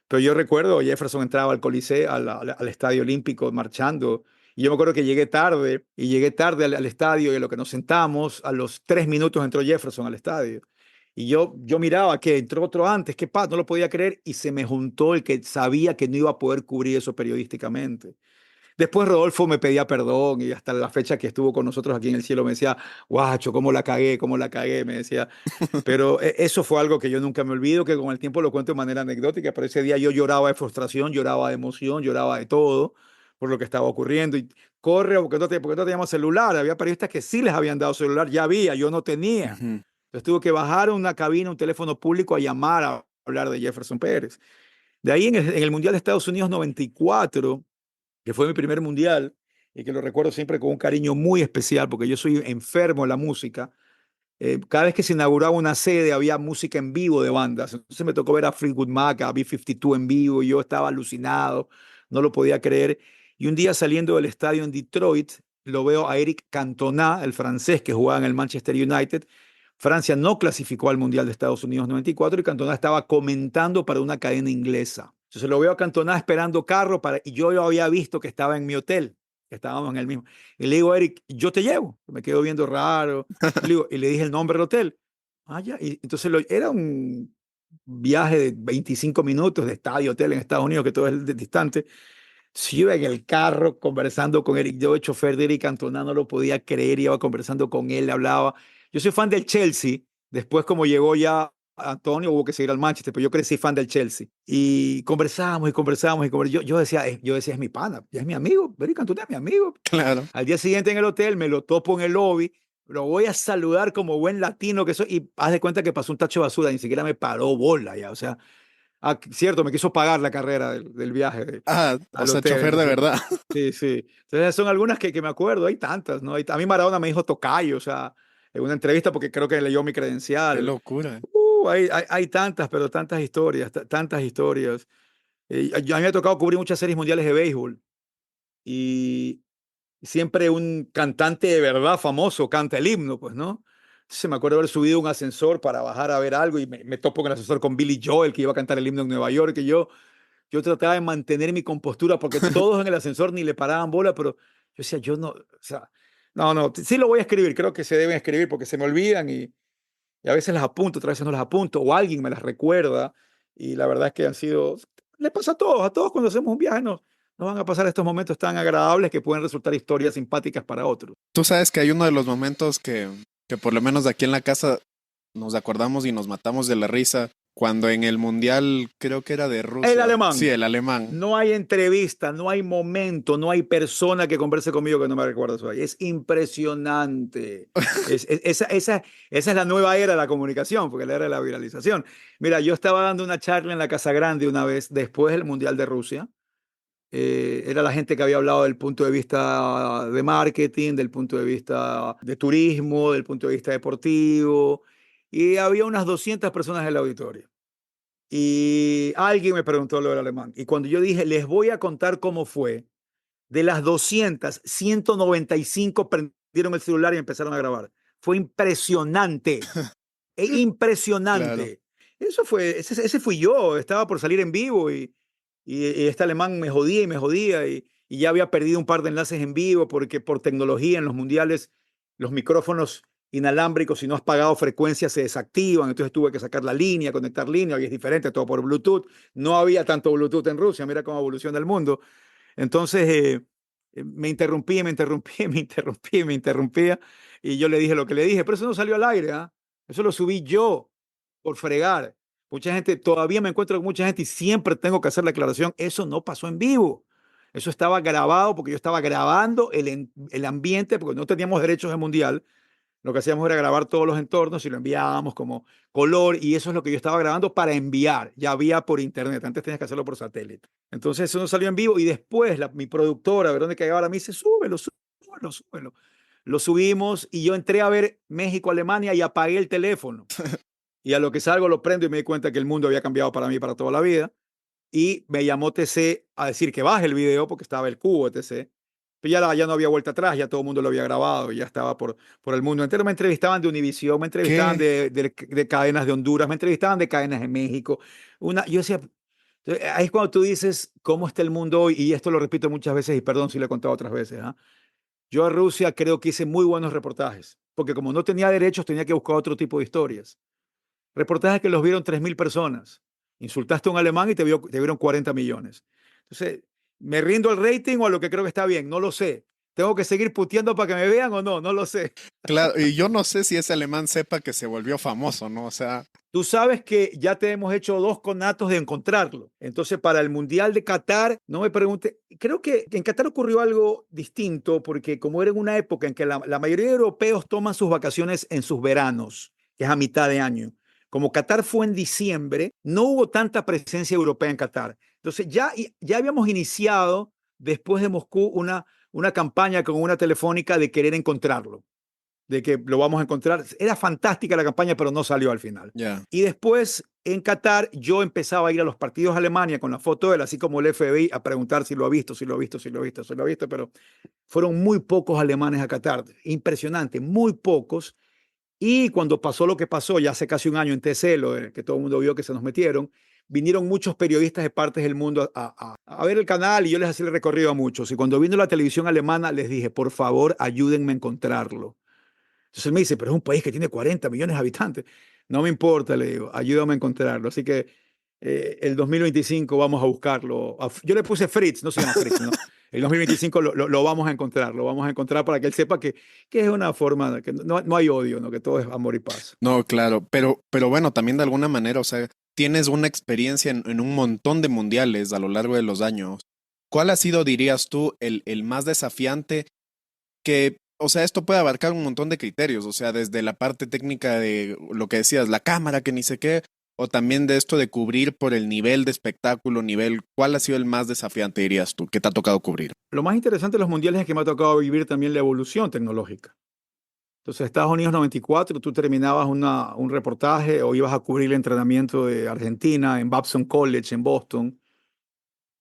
Pero yo recuerdo, Jefferson entraba al Coliseo, al Estadio Olímpico marchando. Y yo me acuerdo que llegué tarde al estadio y a lo que nos sentamos, a los 3 minutos entró Jefferson al estadio. Y yo miraba que entró otro antes, qué pasa, no lo podía creer y se me juntó el que sabía que no iba a poder cubrir eso periodísticamente. Después Rodolfo me pedía perdón y hasta la fecha que estuvo con nosotros aquí en el cielo me decía, guacho, cómo la cagué, me decía. Pero eso fue algo que yo nunca me olvido, que con el tiempo lo cuento de manera anecdótica, pero ese día yo lloraba de frustración, lloraba de emoción, lloraba de todo por lo que estaba ocurriendo. Y corre, porque no teníamos celular. Había periodistas que sí les habían dado celular, ya había, yo no tenía. Ujú. Entonces tuve que bajar a una cabina, un teléfono público a llamar a hablar de Jefferson Pérez. De ahí en el Mundial de Estados Unidos 94, que fue mi primer mundial y que lo recuerdo siempre con un cariño muy especial porque yo soy enfermo de la música. Cada vez que se inauguraba una sede había música en vivo de bandas. Entonces me tocó ver a Fleetwood Mac, a B-52 en vivo y yo estaba alucinado, no lo podía creer. Y un día saliendo del estadio en Detroit, lo veo a Eric Cantona, el francés que jugaba en el Manchester United. Francia no clasificó al Mundial de Estados Unidos 94 y Cantona estaba comentando para una cadena inglesa. Entonces lo veo a Cantona esperando carro y yo lo había visto que estaba en mi hotel, que estábamos en el mismo. Y le digo a Eric, yo te llevo. Me quedo viendo raro. Y le dije el nombre del hotel. Ah, ya. Y entonces era un viaje de 25 minutos de estadio hotel en Estados Unidos, que todo es distante. Si yo iba en el carro conversando con Eric, yo, chofer de Eric Cantona, no lo podía creer, iba conversando con él, hablaba. Yo soy fan del Chelsea, después como llegó ya Antonio hubo que seguir al Manchester, pero yo crecí fan del Chelsea. Y conversábamos y conversábamos y yo decía, es mi pana, ya es mi amigo, Beric Cantona es mi amigo. Claro. Al día siguiente en el hotel me lo topo en el lobby, lo voy a saludar como buen latino que soy y haz de cuenta que pasó un tacho de basura, ni siquiera me paró bola ya, o sea, cierto, me quiso pagar la carrera del viaje O al sea, hotel. chofer de Entonces, verdad. sí, sí. Entonces son algunas que me acuerdo, hay tantas, ¿no? A mí Maradona me dijo tocayo, o sea, en una entrevista porque creo que leyó mi Qué credencial. locura. Hay tantas, pero tantas historias, tantas historias. A mí me ha tocado cubrir muchas series mundiales de béisbol y siempre un cantante de verdad famoso canta el himno, pues, ¿no? Entonces me acuerdo haber subido un ascensor para bajar a ver algo y me topo en el ascensor con Billy Joel, que iba a cantar el himno en Nueva York, y yo trataba de mantener mi compostura porque todos en el ascensor ni le paraban bola, pero yo decía, yo no, o sea, no, no, sí lo voy a escribir, creo que se deben escribir porque se me olvidan y a veces las apunto, otras veces no las apunto, o alguien me las recuerda, y la verdad es que han sido, le pasa a todos cuando hacemos un viaje, nos van a pasar estos momentos tan agradables que pueden resultar historias simpáticas para otros. Tú sabes que hay uno de los momentos que por lo menos de aquí en la casa nos acordamos y nos matamos de la risa cuando en el mundial, creo que era de El Rusia. Sí, alemán, el alemán. no hay entrevista, no hay momento, no hay persona que converse conmigo que no me recuerde eso. Es impresionante. Esa es la nueva era de la comunicación, porque la era de la viralización. Mira, yo estaba dando una charla en la Casa Grande una vez después del Mundial de Rusia. Era la gente que había hablado del punto de vista de marketing, del punto de vista de turismo, del punto de vista deportivo, y había unas 200 personas en el auditorio. Y alguien me preguntó lo del alemán. Y cuando yo dije, les voy a contar cómo fue, de las 200, 195 prendieron el celular y empezaron a grabar. Fue impresionante, Claro. impresionante. Ese fui yo, estaba por salir en vivo y este alemán me jodía y me jodía y ya había perdido un par de enlaces en vivo porque por tecnología en los mundiales los micrófonos inalámbricos, si no has pagado frecuencia, se desactivan. Entonces tuve que sacar la línea, conectar línea, y es diferente, todo por Bluetooth. No había tanto Bluetooth en Rusia, mira cómo evoluciona el mundo. Entonces me interrumpía, me interrumpía, me interrumpía, me interrumpía. Y yo le dije lo que le dije, pero eso no salió al aire, ¿ah? Eso lo subí yo por fregar. Mucha gente, todavía me encuentro con mucha gente y siempre tengo que hacer la aclaración, eso no pasó en vivo. Eso estaba grabado porque yo estaba grabando el ambiente, porque no teníamos derechos de mundial. Lo que hacíamos era grabar todos los entornos y lo enviábamos como color y eso es lo que yo estaba grabando para enviar. Ya había por internet, antes tenías que hacerlo por satélite. Entonces eso no salió en vivo y después mi productora, Verónica Guevara, me dice, súbelo, súbelo, súbelo. Lo subimos y yo entré a ver México-Alemania y apagué el teléfono. Y a lo que salgo lo prendo y me di cuenta que el mundo había cambiado para mí para toda la vida. Y me llamó TC a decir que baje el video porque estaba el cubo de TC. Pero ya no había vuelta atrás, ya todo el mundo lo había grabado, ya estaba por el mundo entero. Me entrevistaban de Univisión, me entrevistaban ¿Qué? de cadenas de Honduras, me entrevistaban de cadenas de México. Yo decía, ahí es cuando tú dices cómo está el mundo hoy, y esto lo repito muchas veces, y perdón si lo he contado otras veces. ¿Ah? Yo a Rusia creo que hice muy buenos reportajes, porque como no tenía derechos, tenía que buscar otro tipo de historias. Reportajes que los vieron 3.000 personas. Insultaste a un alemán y te vieron 40 millones. Entonces, ¿me rindo al rating o a lo que creo que está bien? No lo sé. ¿Tengo que seguir puteando para que me vean o no? No lo sé. Claro, y yo no sé si ese alemán sepa que se volvió famoso, ¿no? O sea, Tú sabes que ya te hemos hecho 2 conatos de encontrarlo. Entonces, para el Mundial de Qatar, no me pregunte, creo que en Qatar ocurrió algo distinto porque como era en una época en que la mayoría de europeos toman sus vacaciones en sus veranos, que es a mitad de año. Como Qatar fue en diciembre, no hubo tanta presencia europea en Qatar. Entonces, ya habíamos iniciado después de Moscú una campaña con una telefónica de querer encontrarlo, de que lo vamos a encontrar. Era fantástica la campaña, pero no salió al final. ya. Y después en Qatar yo empezaba a ir a los partidos de Alemania con la foto de él, así como el FBI, a preguntar si lo ha visto, si lo ha visto, si lo ha visto, si lo ha visto, pero fueron muy pocos alemanes a Qatar. Impresionante, muy pocos. Y cuando pasó lo que pasó, ya hace casi un año en TC, que todo el mundo vio que se nos metieron, vinieron muchos periodistas de partes del mundo a ver el canal y yo les hacía el recorrido a muchos. Y cuando vino la televisión alemana, les dije, por favor, ayúdenme a encontrarlo. Entonces él me dice, pero es un país que tiene 40 millones de habitantes. No me importa, le digo, ayúdame a encontrarlo. Así que el 2025 vamos a buscarlo. Yo le puse Fritz, no se llama Fritz, ¿no? el 2025 lo vamos a encontrar para que él sepa que es una forma, que no hay odio, ¿no? Que todo es amor y paz. No, claro, pero bueno, también de alguna manera, o sea, tienes una experiencia en un montón de mundiales a lo largo de los años. ¿Cuál ha sido, dirías tú, el más desafiante que, o sea, esto puede abarcar un montón de criterios, o sea, desde la parte técnica de lo que decías, la cámara, que ni sé qué, o también de esto de cubrir por el nivel de espectáculo, ¿cuál ha sido el más desafiante, dirías tú, que te ha tocado cubrir? Lo más interesante de los mundiales es que me ha tocado vivir también la evolución tecnológica. Entonces, Estados Unidos 94, tú terminabas un reportaje o ibas a cubrir el entrenamiento de Argentina en Babson College en Boston.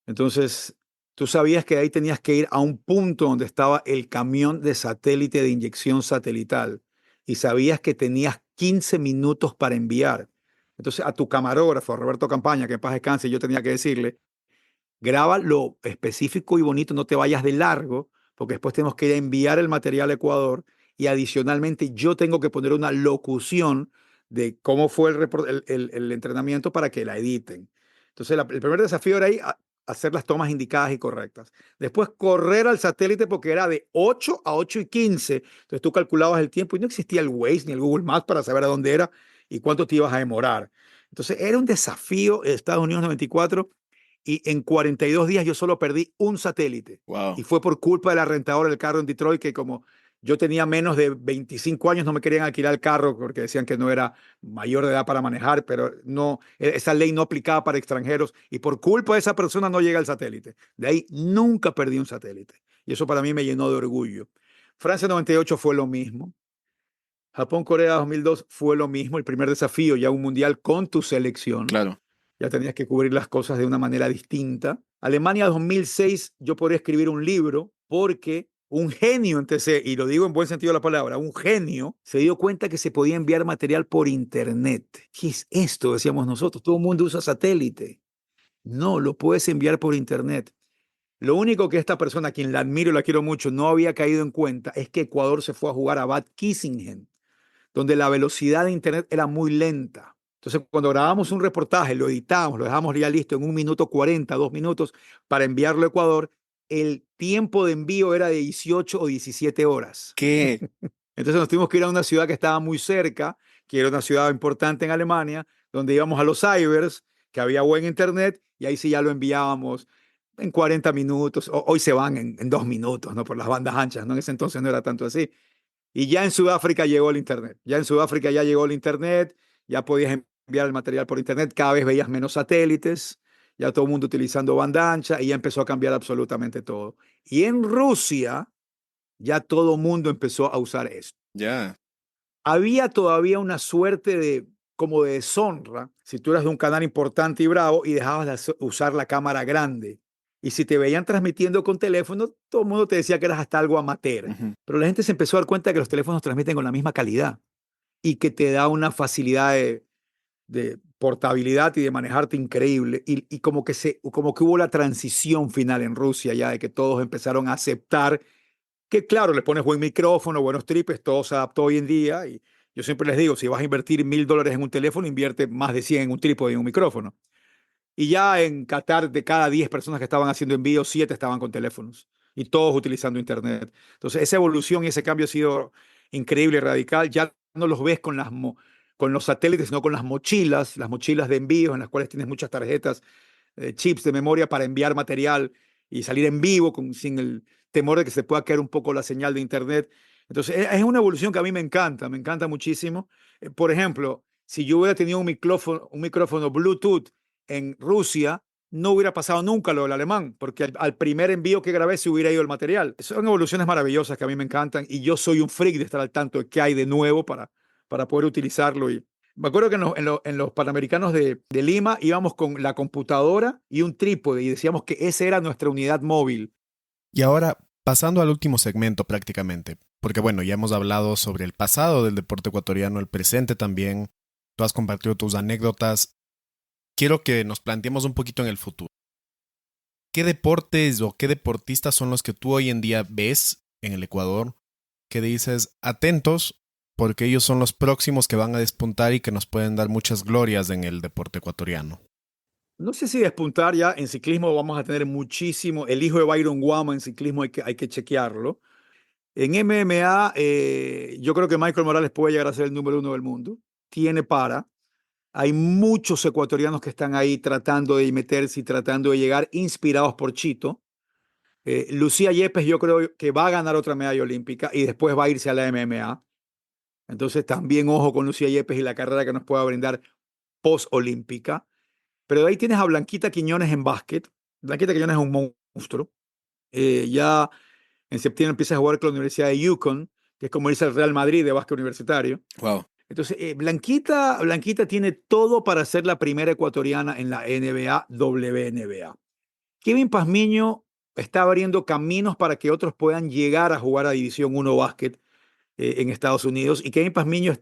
Entonces, tú sabías que ahí tenías que ir a un punto donde estaba el camión de satélite de inyección satelital y sabías que tenías 15 minutos para enviar. Entonces, a tu camarógrafo, a Roberto Campaña, que en paz descanse, yo tenía que decirle, graba lo específico y bonito, no te vayas de largo, porque después tenemos que ir a enviar el material a Ecuador y adicionalmente yo tengo que poner una locución de cómo fue el entrenamiento para que la editen. Entonces, el primer desafío era ahí hacer las tomas indicadas y correctas. Después, correr al satélite porque era de 8 a 8:15. Entonces, tú calculabas el tiempo y no existía el Waze ni el Google Maps para saber a dónde era y cuánto te ibas a demorar. Entonces, era un desafío Estados Unidos 94 y en 42 días yo solo perdí un satélite. Y Wow. fue por culpa de la rentadora del carro en Detroit, que como yo tenía menos de 25 años, no me querían alquilar el carro porque decían que no era mayor de edad para manejar, pero no, esa ley no aplicaba para extranjeros y por culpa de esa persona no llega el satélite. De ahí nunca perdí un satélite. Y eso para mí me llenó de orgullo. Francia 98 fue lo mismo. Japón-Corea 2002 fue lo mismo, el primer desafío, ya un mundial con tu selección. Claro. Ya tenías que cubrir las cosas de una manera distinta. Alemania 2006, yo podría escribir un libro porque un genio en TC, y lo digo en buen sentido de la palabra, un genio se dio cuenta que se podía enviar material por internet. ¿Qué es esto? Decíamos nosotros. Todo el mundo usa satélite. No, lo puedes enviar por internet. Lo único que esta persona, a quien la admiro y la quiero mucho, no había caído en cuenta es que Ecuador se fue a jugar a Bad Kissingen, donde la velocidad de internet era muy lenta. Entonces, cuando grabamos un reportaje, lo editamos, lo dejamos ya listo en 1 minuto 40, 2 minutos, para enviarlo a Ecuador, el tiempo de envío era de 18 o 17 horas. ¿Qué? Entonces nos tuvimos que ir a una ciudad que estaba muy cerca, que era una ciudad importante en Alemania, donde íbamos a los cybers, que había buen internet, y ahí sí ya lo enviábamos en 40 minutos. Hoy se van en 2 minutos, ¿no? Por las bandas anchas, ¿no? En ese entonces no era tanto así. Y ya en Sudáfrica llegó el Internet. Ya en Sudáfrica ya llegó el Internet, ya podías enviar el material por Internet, cada vez veías menos satélites, ya todo el mundo utilizando banda ancha y ya empezó a cambiar absolutamente todo. Y en Rusia ya todo el mundo empezó a usar esto. Ya. Había todavía una suerte de como de deshonra si tú eras de un canal importante y bravo y dejabas de usar la cámara grande. Y si te veían transmitiendo con teléfono, todo el mundo te decía que eras hasta algo amateur. Ujú. Pero la gente se empezó a dar cuenta que los teléfonos transmiten con la misma calidad y que te da una facilidad de portabilidad y de manejarte increíble. Y como que hubo la transición final en Rusia ya de que todos empezaron a aceptar que claro, le pones buen micrófono, buenos tripes, todo se adaptó hoy en día. Y yo siempre les digo, si vas a invertir $1,000 en un teléfono, invierte más de 100 en un trípode y en un micrófono. Y ya en Qatar, de cada 10 personas que estaban haciendo envíos, 7 estaban con teléfonos y todos utilizando Internet. Entonces, esa evolución y ese cambio ha sido increíble y radical. Ya no los ves con los satélites, sino con las mochilas de envíos en las cuales tienes muchas tarjetas, chips de memoria para enviar material y salir en vivo sin el temor de que se pueda caer un poco la señal de Internet. Entonces, es una evolución que a mí me encanta muchísimo. Por ejemplo, si yo hubiera tenido un micrófono Bluetooth en Rusia, no hubiera pasado nunca lo del alemán, porque al primer envío que grabé se hubiera ido el material. Son evoluciones maravillosas que a mí me encantan y yo soy un freak de estar al tanto de qué hay de nuevo para poder utilizarlo. Y me acuerdo que en los Panamericanos de Lima íbamos con la computadora y un trípode y decíamos que esa era nuestra unidad móvil. Y ahora, pasando al último segmento prácticamente, porque bueno, ya hemos hablado sobre el pasado del deporte ecuatoriano, el presente también, tú has compartido tus anécdotas. Quiero que nos planteemos un poquito en el futuro. ¿Qué deportes o qué deportistas son los que tú hoy en día ves en el Ecuador que dices atentos porque ellos son los próximos que van a despuntar y que nos pueden dar muchas glorias en el deporte ecuatoriano? No sé si despuntar ya en ciclismo vamos a tener muchísimo. El hijo de Byron Guama en ciclismo hay que chequearlo. En MMA, yo creo que Michael Morales puede llegar a ser el número uno del mundo. Tiene para. Hay muchos ecuatorianos que están ahí tratando de meterse y tratando de llegar, inspirados por Chito. Lucía Yepes yo creo que va a ganar otra medalla olímpica y después va a irse a la MMA. Entonces también ojo con Lucía Yepes y la carrera que nos pueda brindar post-olímpica. Pero de ahí tienes a Blanquita Quiñones en básquet. Blanquita Quiñones es un monstruo. Ya en septiembre empieza a jugar con la Universidad de Yukon, que es como irse al Real Madrid de básquet universitario. Wow. Entonces, Blanquita tiene todo para ser la primera ecuatoriana en la NBA, WNBA. Kevin Pazmiño está abriendo caminos para que otros puedan llegar a jugar a División 1 básquet en Estados Unidos. Y Kevin Pazmiño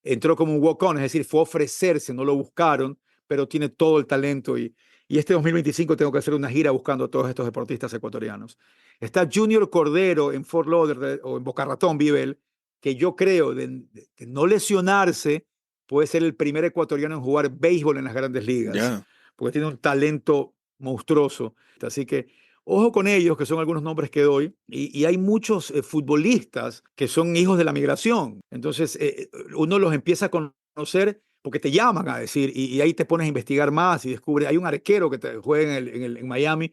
entró como un walk-on, es decir, fue a ofrecerse, no lo buscaron, pero tiene todo el talento. Y este 2025 tengo que hacer una gira buscando a todos estos deportistas ecuatorianos. Está Junior Cordero en Fort Lauderdale o en Boca Ratón, vive él, que yo creo de no lesionarse puede ser el primer ecuatoriano en jugar béisbol en las grandes ligas, Ya. porque tiene un talento monstruoso. Así que ojo con ellos, que son algunos nombres que doy, y hay muchos futbolistas que son hijos de la migración. Entonces, uno los empieza a conocer porque te llaman a decir, y ahí te pones a investigar más y descubres, hay un arquero que juega en Miami,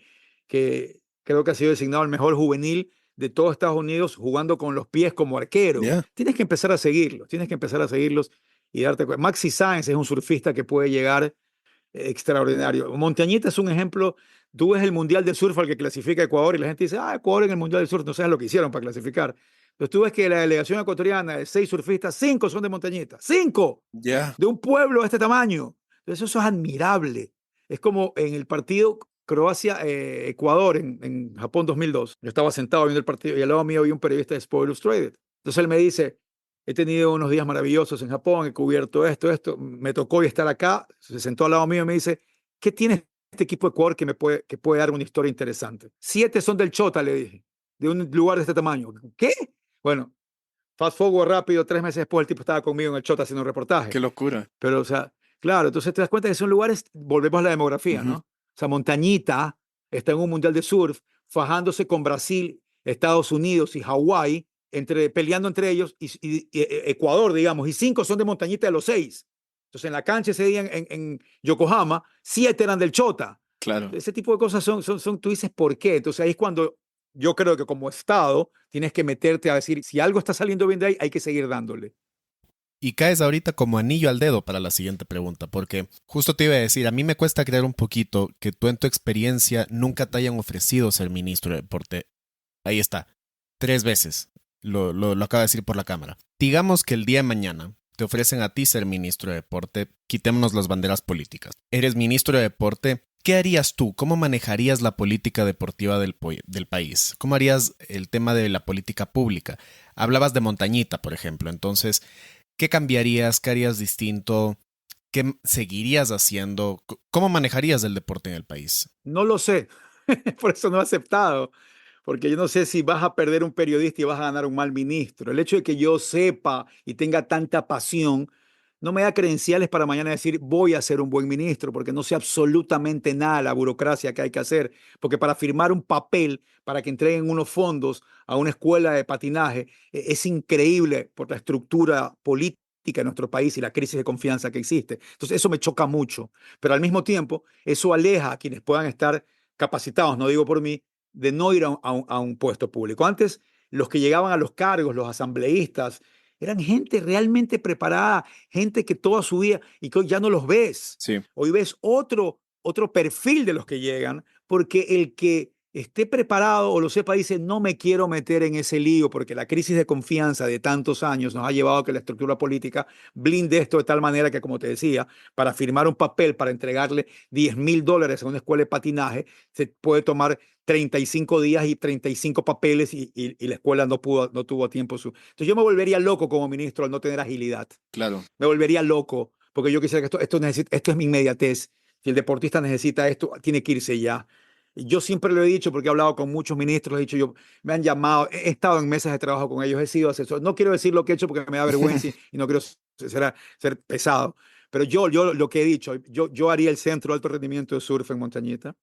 que creo que ha sido designado el mejor juvenil de todo Estados Unidos jugando con los pies como arquero. Ya. Tienes que empezar a seguirlos y darte cuenta. Maxi Sáenz es un surfista que puede llegar extraordinario. Montañita es un ejemplo. Tú ves el Mundial de Surf al que clasifica Ecuador y la gente dice, Ecuador en el Mundial de Surf, no sabes lo que hicieron para clasificar. Entonces tú ves que la delegación ecuatoriana de 6 surfistas, 5 son de Montañita. 5 Ya. de un pueblo de este tamaño. Entonces eso es admirable. Es como en el partido Croacia-Ecuador en Japón 2002. Yo estaba sentado viendo el partido y al lado mío había un periodista de Sport Illustrated. Entonces él me dice, he tenido unos días maravillosos en Japón, he cubierto esto, me tocó hoy estar acá, se sentó al lado mío y me dice, ¿qué tiene este equipo de Ecuador que puede dar una historia interesante? 7 son del Chota, le dije, de un lugar de este tamaño. ¿Qué? Bueno, fast forward rápido, 3 meses después el tipo estaba conmigo en el Chota haciendo un reportaje. Qué locura. Pero, o sea, claro, entonces te das cuenta que son lugares, volvemos a la demografía, Ujú. ¿no? O sea, Montañita está en un mundial de surf, fajándose con Brasil, Estados Unidos y Hawái, peleando entre ellos, y Ecuador, digamos, y 5 son de Montañita de los 6. Entonces, en la cancha ese día en Yokohama, 7 eran del Chota. Claro. Ese tipo de cosas tú dices, ¿por qué? Entonces, ahí es cuando yo creo que como Estado tienes que meterte a decir, si algo está saliendo bien de ahí, hay que seguir dándole. Y caes ahorita como anillo al dedo para la siguiente pregunta, porque justo te iba a decir, a mí me cuesta creer un poquito que tú en tu experiencia nunca te hayan ofrecido ser ministro de deporte. Ahí está, 3 veces, lo acaba de decir por la cámara. Digamos que el día de mañana te ofrecen a ti ser ministro de deporte, quitémonos las banderas políticas. Eres ministro de deporte, ¿qué harías tú? ¿Cómo manejarías la política deportiva del país? ¿Cómo harías el tema de la política pública? Hablabas de Montañita, por ejemplo, entonces, ¿qué cambiarías? ¿Qué harías distinto? ¿Qué seguirías haciendo? ¿Cómo manejarías el deporte en el país? No lo sé, por eso no he aceptado, porque yo no sé si vas a perder un periodista y vas a ganar un mal ministro. El hecho de que yo sepa y tenga tanta pasión no me da credenciales para mañana decir voy a ser un buen ministro, porque no sé absolutamente nada de la burocracia que hay que hacer, porque para firmar un papel, para que entreguen unos fondos a una escuela de patinaje, es increíble por la estructura política de nuestro país y la crisis de confianza que existe. Entonces eso me choca mucho, pero al mismo tiempo eso aleja a quienes puedan estar capacitados, no digo por mí, de no ir a un puesto público. Antes, los que llegaban a los cargos, los asambleístas, eran gente realmente preparada, gente que toda su vida, y que hoy ya no los ves. Sí, Hoy ves otro perfil de los que llegan, porque el que esté preparado o lo sepa dice, no me quiero meter en ese lío, porque la crisis de confianza de tantos años nos ha llevado a que la estructura política blinde esto de tal manera que, como te decía, para firmar un papel, para entregarle $10,000 a una escuela de patinaje, se puede tomar 35 días y 35 papeles y la escuela no tuvo tiempo. Entonces yo me volvería loco como ministro al no tener agilidad. claro. Me volvería loco porque yo quisiera que esto es mi inmediatez. Si el deportista necesita esto, tiene que irse ya. Yo siempre lo he dicho porque he hablado con muchos ministros, he dicho me han llamado, he estado en mesas de trabajo con ellos, he sido asesor. No quiero decir lo que he hecho porque me da vergüenza y no quiero ser pesado, pero yo lo que he dicho, yo haría el centro de alto rendimiento de surf en Montañita.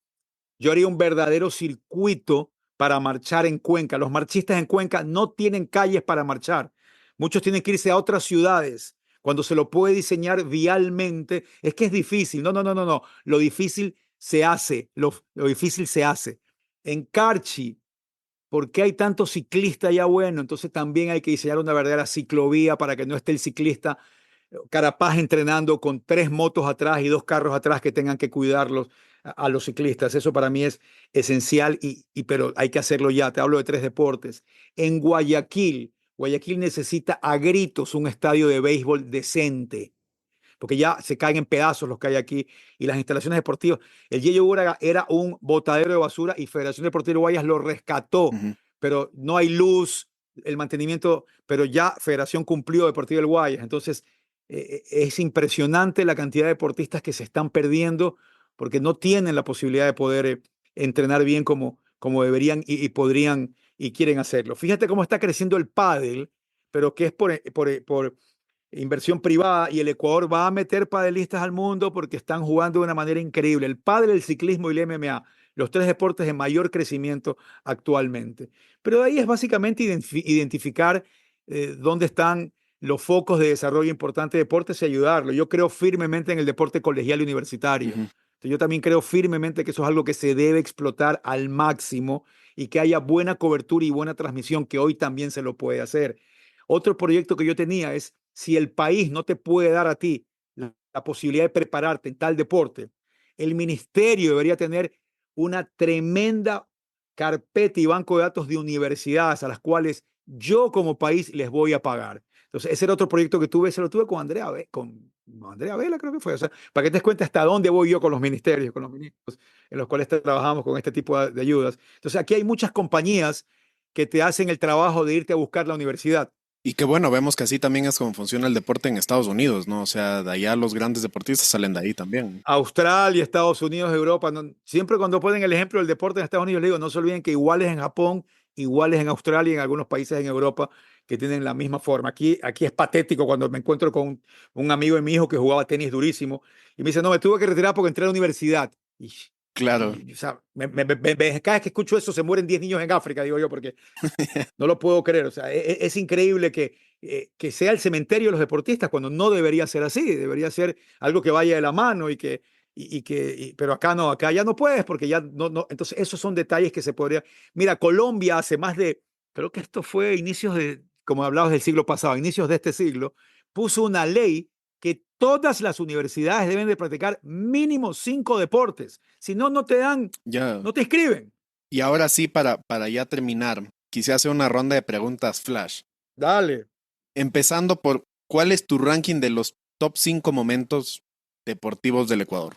Yo haría un verdadero circuito para marchar en Cuenca. Los marchistas en Cuenca no tienen calles para marchar. Muchos tienen que irse a otras ciudades cuando se lo puede diseñar vialmente. Es que es difícil. No, no, no, no, no. Lo difícil se hace. Lo difícil se hace. En Carchi, ¿por qué hay tantos ciclistas ya? Bueno, entonces también hay que diseñar una verdadera ciclovía para que no esté el ciclista Carapaz entrenando con 3 motos atrás y 2 carros atrás que tengan que cuidarlos a los ciclistas. Eso para mí es esencial, pero hay que hacerlo ya. Te hablo de 3 deportes. En Guayaquil necesita a gritos un estadio de béisbol decente, porque ya se caen en pedazos los que hay aquí y las instalaciones deportivas. El Yello Uraga era un botadero de basura y Federación Deportiva Guayas lo rescató, pero no hay luz, el mantenimiento, pero ya Federación cumplió Deportivo del Guayas. Entonces, es impresionante la cantidad de deportistas que se están perdiendo porque no tienen la posibilidad de poder entrenar bien como deberían y podrían y quieren hacerlo. Fíjate cómo está creciendo el pádel, pero que es por inversión privada, y el Ecuador va a meter padelistas al mundo porque están jugando de una manera increíble. El pádel, el ciclismo y el MMA, los 3 deportes de mayor crecimiento actualmente. Pero de ahí es básicamente identificar dónde están los focos de desarrollo importantes de deportes y ayudarlo. Yo creo firmemente en el deporte colegial y universitario. Entonces, yo también creo firmemente que eso es algo que se debe explotar al máximo y que haya buena cobertura y buena transmisión, que hoy también se lo puede hacer. Otro proyecto que yo tenía es, si el país no te puede dar a ti la posibilidad de prepararte en tal deporte, el ministerio debería tener una tremenda carpeta y banco de datos de universidades a las cuales yo como país les voy a pagar. Entonces, ese era otro proyecto que tuve, se lo tuve con Andrea Vela, creo que fue. O sea, para que te des cuenta hasta dónde voy yo con los ministerios, con los ministros en los cuales trabajamos con este tipo de ayudas. Entonces, aquí hay muchas compañías que te hacen el trabajo de irte a buscar la universidad. Y qué bueno, vemos que así también es como funciona el deporte en Estados Unidos, ¿no? O sea, de allá los grandes deportistas salen de ahí también. Australia, Estados Unidos, Europa. No, siempre cuando ponen el ejemplo del deporte en Estados Unidos, le digo, no se olviden que iguales en Japón, iguales en Australia y en algunos países en Europa que tienen la misma forma. Aquí es patético cuando me encuentro con un amigo de mi hijo que jugaba tenis durísimo y me dice, no, me tuve que retirar porque entré a la universidad. Claro. O sea, cada vez que escucho eso se mueren 10 niños en África, digo yo, porque no lo puedo creer. O sea, es increíble que sea el cementerio de los deportistas cuando no debería ser así. Debería ser algo que vaya de la mano pero acá no, acá ya no puedes porque ya no. Entonces, esos son detalles que se podría. Mira, Colombia hace creo que esto fue inicios como hablabas del siglo pasado, inicios de este siglo, puso una ley que todas las universidades deben de practicar mínimo 5 deportes. Si no, Ya. no te inscriben. Y ahora sí, para ya terminar, quise hacer una ronda de preguntas flash. Dale. Empezando por, ¿cuál es tu ranking de los top 5 momentos deportivos del Ecuador?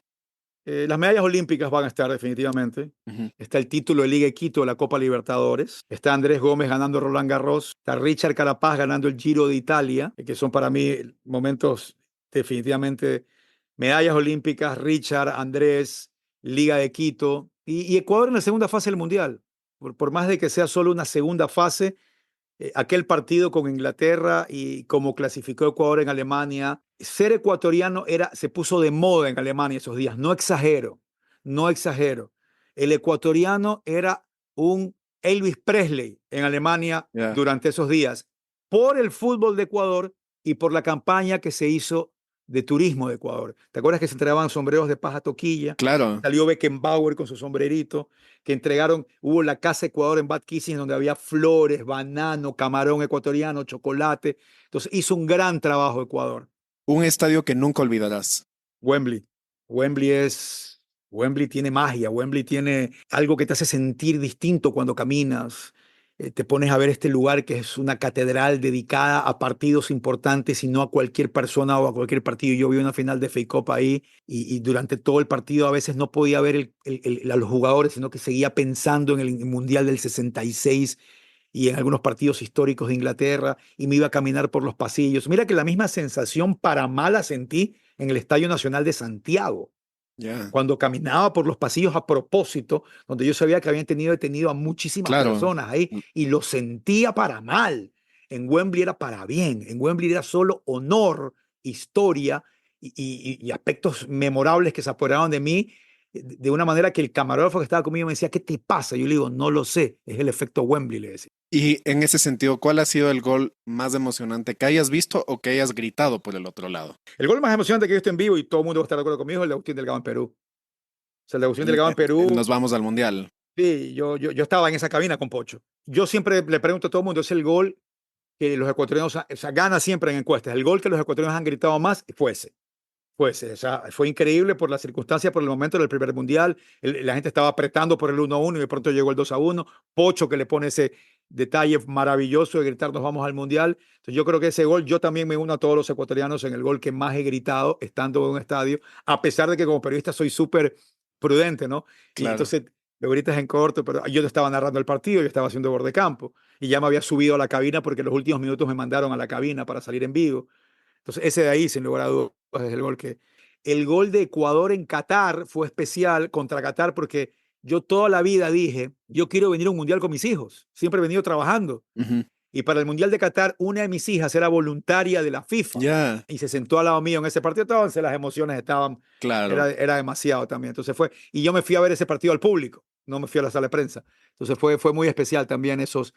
Las medallas olímpicas van a estar definitivamente. Está el título de Liga de Quito de la Copa Libertadores. Está Andrés Gómez ganando Roland Garros. Está Richard Carapaz ganando el Giro de Italia, que son para mí momentos definitivamente. Medallas olímpicas, Richard, Andrés, Liga de Quito. Y Ecuador en la segunda fase del Mundial. Por más de que sea solo una segunda fase, aquel partido con Inglaterra y cómo clasificó Ecuador en Alemania. Ser ecuatoriano se puso de moda en Alemania esos días. No exagero, no exagero. El ecuatoriano era un Elvis Presley en Alemania Ya. durante esos días por el fútbol de Ecuador y por la campaña que se hizo de turismo de Ecuador. ¿Te acuerdas que se entregaban sombreros de paja toquilla? Claro. Salió Beckenbauer con su sombrerito, que hubo la Casa Ecuador en Bad Kissing, donde había flores, banano, camarón ecuatoriano, chocolate. Entonces hizo un gran trabajo Ecuador. Un estadio que nunca olvidarás. Wembley. Wembley tiene magia, Wembley tiene algo que te hace sentir distinto cuando caminas. Te pones a ver este lugar que es una catedral dedicada a partidos importantes y no a cualquier persona o a cualquier partido. Yo vi una final de FA Cup ahí y durante todo el partido a veces no podía ver a los jugadores, sino que seguía pensando en el Mundial del 66 y en algunos partidos históricos de Inglaterra y me iba a caminar por los pasillos. Mira que la misma sensación para mala sentí en el Estadio Nacional de Santiago, Ya. cuando caminaba por los pasillos a propósito, donde yo sabía que habían tenido detenido a muchísimas Claro. personas ahí y lo sentía para mal. En Wembley era para bien, en Wembley era solo honor, historia y aspectos memorables que se apoderaron de mí de una manera que el camarógrafo que estaba conmigo me decía, ¿qué te pasa? Yo le digo, no lo sé, es el efecto Wembley, le decía. Y en ese sentido, ¿cuál ha sido el gol más emocionante que hayas visto o que hayas gritado por el otro lado? El gol más emocionante que yo estoy en vivo y todo el mundo va a estar de acuerdo conmigo es el de Agustín Delgado en Perú. O sea, el de Agustín Delgado en Perú, Nos vamos al mundial. sí, yo estaba en esa cabina con Pocho. Yo siempre le pregunto a todo el mundo, es el gol que los ecuatorianos, o sea, gana siempre en encuestas. El gol que los ecuatorianos han gritado más fue ese. Pues, o sea, fue increíble por las circunstancias, por el momento del primer mundial. La gente estaba apretando por el 1-1 y de pronto llegó el 2-1. Pocho que le pone ese detalle maravilloso de gritar nos vamos al mundial. Entonces yo creo que ese gol, yo también me uno a todos los ecuatorianos en el gol que más he gritado estando en un estadio, a pesar de que como periodista soy súper prudente, ¿no? Y Claro. entonces lo gritas en corto, pero yo no estaba narrando el partido, yo estaba haciendo borde campo y ya me había subido a la cabina porque los últimos minutos me mandaron a la cabina para salir en vivo. Entonces, ese de ahí, sin lugar a dudas, es el gol que... El gol de Ecuador en Qatar fue especial contra Qatar porque yo toda la vida dije, yo quiero venir a un mundial con mis hijos. Siempre he venido trabajando. Ujú. Y para el mundial de Qatar, una de mis hijas era voluntaria de la FIFA Ya, y se sentó al lado mío en ese partido. Entonces, las emociones estaban, claro. era demasiado también. Entonces fue, y yo me fui a ver ese partido al público, no me fui a la sala de prensa. Entonces fue muy especial también esos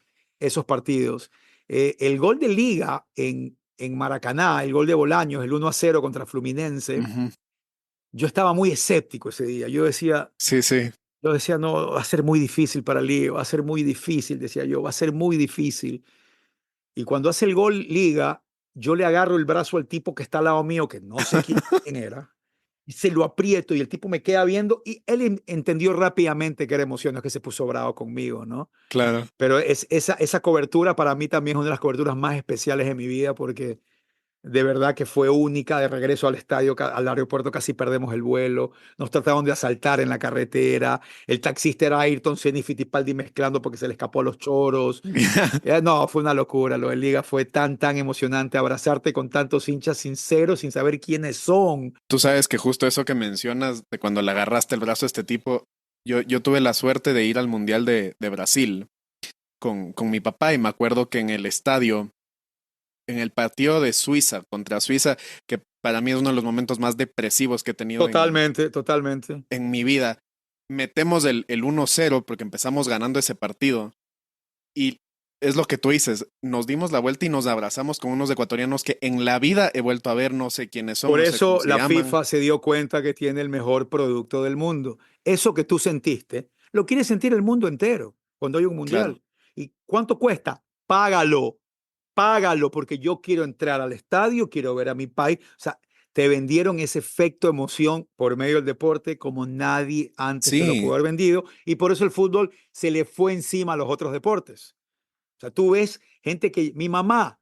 partidos. El gol de Liga en Maracaná, el gol de Bolaños, el 1-0 contra Fluminense, Ujú. yo estaba muy escéptico ese día. Sí, sí. Yo decía, no, va a ser muy difícil para Liga, va a ser muy difícil, decía yo, va a ser muy difícil. Y cuando hace el gol Liga, yo le agarro el brazo al tipo que está al lado mío, que no sé quién era, y se lo aprieto y el tipo me queda viendo y él entendió rápidamente que era emoción, no es que se puso bravo conmigo, ¿no? Claro. Pero esa cobertura para mí también es una de las coberturas más especiales de mi vida porque de verdad que fue única. De regreso al estadio, al aeropuerto, casi perdemos el vuelo. Nos trataron de asaltar en la carretera. El taxista era Ayrton Senna y Fittipaldi mezclando porque se le escapó a los choros. No, fue una locura. Lo de Liga fue tan emocionante. Abrazarte con tantos hinchas sinceros sin saber quiénes son. Tú sabes que justo eso que mencionas de cuando le agarraste el brazo a este tipo, yo tuve la suerte de ir al Mundial de Brasil con mi papá y me acuerdo que en el estadio, en el partido de Suiza contra Suiza, que para mí es uno de los momentos más depresivos que he tenido Totalmente, totalmente. en mi vida, metemos el 1-0 porque empezamos ganando ese partido y es lo que tú dices, nos dimos la vuelta y nos abrazamos con unos ecuatorianos que en la vida he vuelto a ver, no sé quiénes son, Por no sé cómo eso se la llaman. FIFA se dio cuenta que tiene el mejor producto del mundo. Eso que tú sentiste, lo quiere sentir el mundo entero cuando hay un Claro. mundial. ¿Y cuánto cuesta? Págalo, págalo, porque yo quiero entrar al estadio, quiero ver a mi país. O sea, te vendieron ese efecto emoción por medio del deporte como nadie antes te lo pudo Sí, haber vendido. Y por eso el fútbol se le fue encima a los otros deportes. O sea, tú ves gente que, mi mamá,